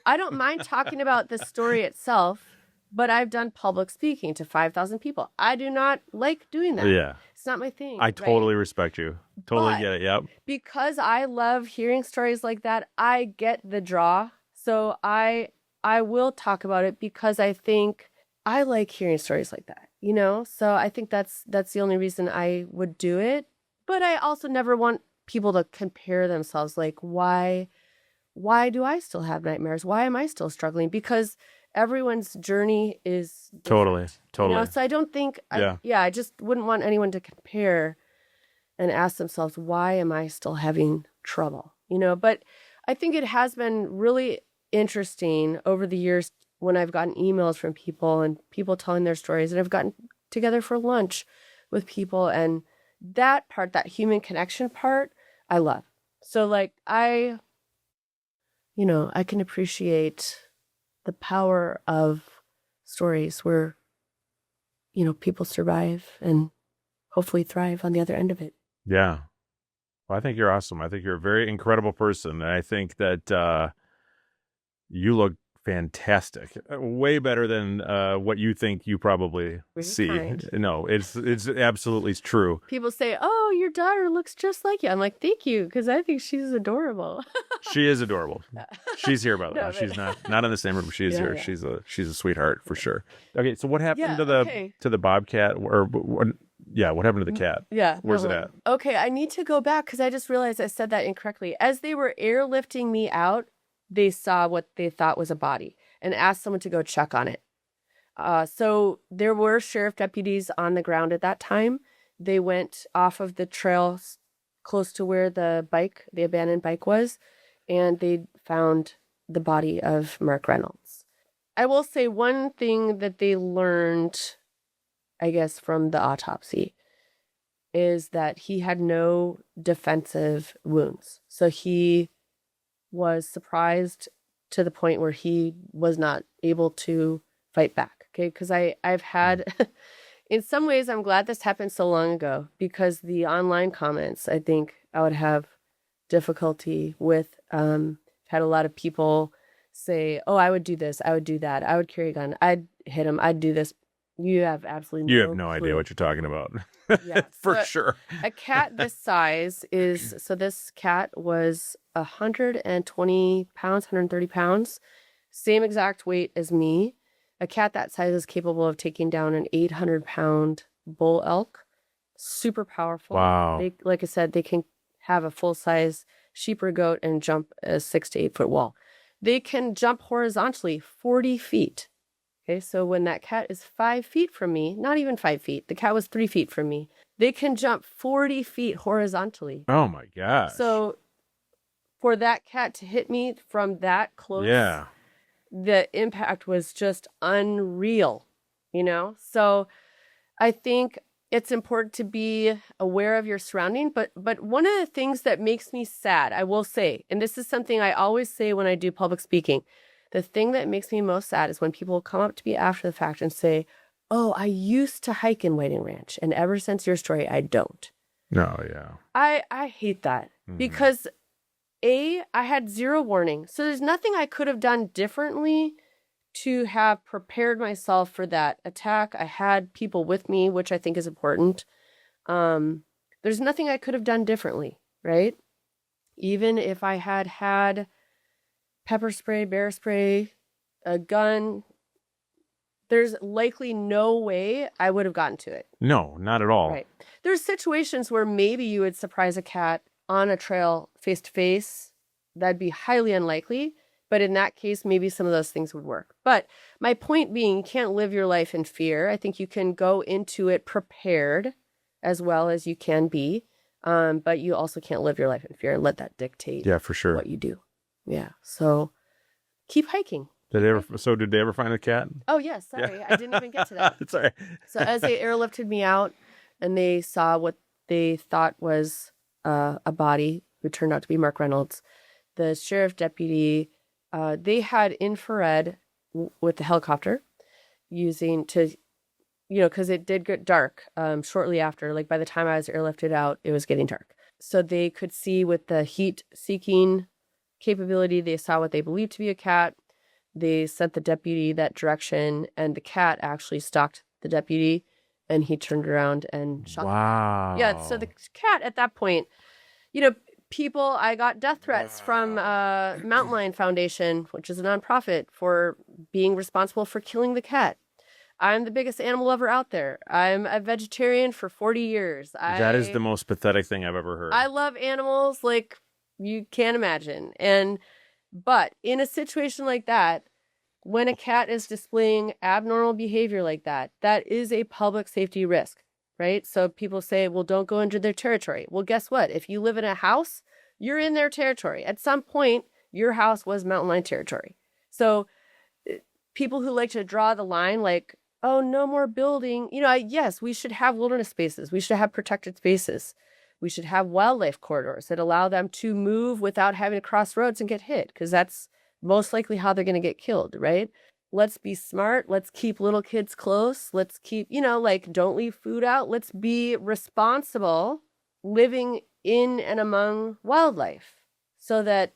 I don't mind talking about the story itself, but I've done public speaking to 5,000 people. I do not like doing that. Yeah. It's not my thing. I totally respect you. Totally But get it. Yep. because I love hearing stories like that, I get the draw. So I will talk about it because I think I like hearing stories like that, you know? So I think that's the only reason I would do it. But I also never want people to compare themselves. Like, why do I still have nightmares? Why am I still struggling? Because everyone's journey is different, Totally. You know? So I don't think, I just wouldn't want anyone to compare and ask themselves, why am I still having trouble? You know, but I think it has been really interesting over the years when I've gotten emails from people and people telling their stories, and I've gotten together for lunch with people, and that part, that human connection part, I love. So like I can appreciate the power of stories where, people survive and hopefully thrive on the other end of it. Yeah. Well, I think you're awesome. I think you're a very incredible person. And I think that you look fantastic. Way better than what you think you probably see. Kind. No, it's absolutely true. People say, "Oh, your daughter looks just like you." I'm like, "Thank you," because I think she's adorable. She is adorable. She's here, by the way. No, She's not in the same room. She's here. Yeah. She's a sweetheart for sure. Okay, so what happened Yeah, to the bobcat, or what happened to the cat? Yeah. Where's it at? Okay, I need to go back because I just realized I said that incorrectly. As they were airlifting me out, they saw what they thought was a body and asked someone to go check on it. So there were sheriff deputies on the ground at that time. They went off of the trail close to where the abandoned bike was, and they found the body of Mark Reynolds. I will say one thing that they learned, I guess, from the autopsy is that he had no defensive wounds. So he was surprised to the point where he was not able to fight back. Okay, because I've had, in some ways, I'm glad this happened so long ago, because the online comments, I think I would have difficulty with. Had a lot of people say, "Oh, I would do this, I would do that, I would carry a gun, I'd hit him, I'd do this." You have absolutely You have no idea what you're talking about. Yeah, For sure. A cat this size this cat was 120 pounds, 130 pounds, same exact weight as me. A cat that size is capable of taking down an 800-pound bull elk. Super powerful. Wow. Like I said, they can have a full-size sheep or goat and jump a 6 to 8 foot wall. They can jump horizontally 40 feet. Okay, so when that cat is 5 feet from me, not even 5 feet, the cat was 3 feet from me, they can jump 40 feet horizontally. Oh my gosh. So for that cat to hit me from that close, the impact was just unreal, So I think it's important to be aware of your surrounding. But one of the things that makes me sad, I will say, and this is something I always say when I do public speaking, the thing that makes me most sad is when people come up to me after the fact and say, "Oh, I used to hike in Whiting Ranch, and ever since your story, I don't." No, yeah. I hate that because I had zero warning. So there's nothing I could have done differently to have prepared myself for that attack. I had people with me, which I think is important. There's nothing I could have done differently, right? Even if I had pepper spray, bear spray, a gun, there's likely no way I would have gotten to it. No, not at all. Right. There's situations where maybe you would surprise a cat on a trail face to face. That'd be highly unlikely. But in that case, maybe some of those things would work. But my point being, you can't live your life in fear. I think you can go into it prepared as well as you can be. But you also can't live your life in fear and let that dictate for sure. what you do. Yeah. So keep hiking. Did they ever find a cat? Oh, yes. Sorry. I didn't even get to that. Sorry. So as they airlifted me out and they saw what they thought was a body who turned out to be Mark Reynolds, the sheriff deputy, they had infrared with the helicopter using to because it did get dark shortly after. Like by the time I was airlifted out, it was getting dark. So they could see with the heat-seeking capability. They saw what they believed to be a cat. They sent the deputy that direction, and the cat actually stalked the deputy, and he turned around and shot. Wow. Yeah, so the cat at that point, I got death threats from Mountain Lion Foundation, which is a nonprofit, for being responsible for killing the cat. I'm the biggest animal lover out there. I'm a vegetarian for 40 years. That is the most pathetic thing I've ever heard. I love animals like you can't imagine. But in a situation like that, when a cat is displaying abnormal behavior like that, that is a public safety risk, right? So people say, well, don't go into their territory. Well, guess what? If you live in a house, you're in their territory. At some point, your house was mountain lion territory. So people who like to draw the line like, oh, no more building. Yes, we should have wilderness spaces. We should have protected spaces. We should have wildlife corridors that allow them to move without having to cross roads and get hit, because that's most likely how they're going to get killed, right? Let's be smart. Let's keep little kids close. Let's keep, don't leave food out. Let's be responsible living in and among wildlife so that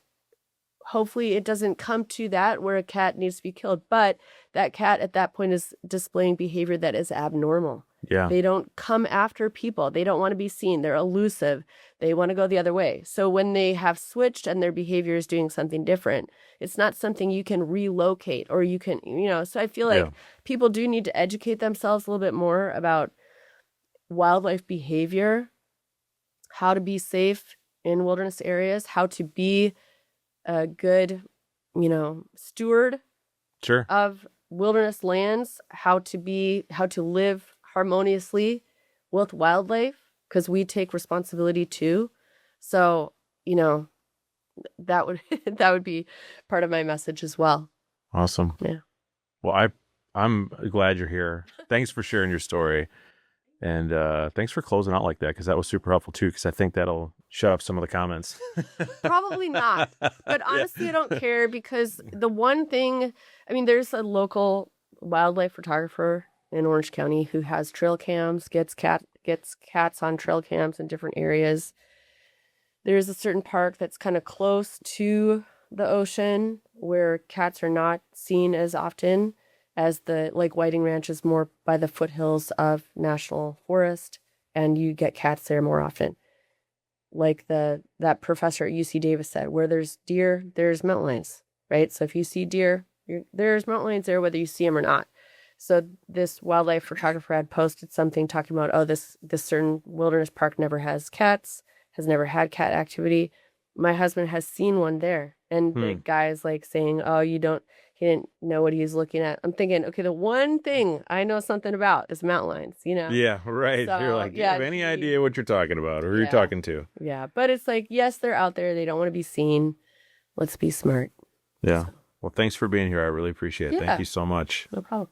hopefully it doesn't come to that where a cat needs to be killed. But that cat at that point is displaying behavior that is abnormal. Yeah. They don't come after people. They don't want to be seen. They're elusive. They want to go the other way. So when they have switched and their behavior is doing something different, it's not something you can relocate or you can, so I feel like people do need to educate themselves a little bit more about wildlife behavior, how to be safe in wilderness areas, how to be a good, steward of wilderness lands, how to live harmoniously with wildlife, because we take responsibility too. So, that would be part of my message as well. Awesome. Yeah. Well, I'm glad you're here. Thanks for sharing your story. And thanks for closing out like that, because that was super helpful too, because I think that'll shut up some of the comments. Probably not. But honestly, I don't care, because the one thing, there's a local wildlife photographer in Orange County who has trail cams, gets cats on trail cams in different areas. There's a certain park that's kind of close to the ocean where cats are not seen as often, as the Whiting Ranch is more by the foothills of national forest, and you get cats there more often. Like that professor at UC Davis said, where there's deer, there's mountain lions, right? So if you see deer, there's mountain lions there, whether you see them or not. So this wildlife photographer had posted something talking about, this certain wilderness park never has cats, has never had cat activity. My husband has seen one there. And the guy's saying, he didn't know what he's looking at. I'm thinking, okay, the one thing I know something about is mountain lions, Yeah, right. So, you're like, do you have any idea what you're talking about or who you're talking to? Yeah, but it's yes, they're out there. They don't want to be seen. Let's be smart. Yeah. So. Well, thanks for being here. I really appreciate it. Yeah. Thank you so much. No problem.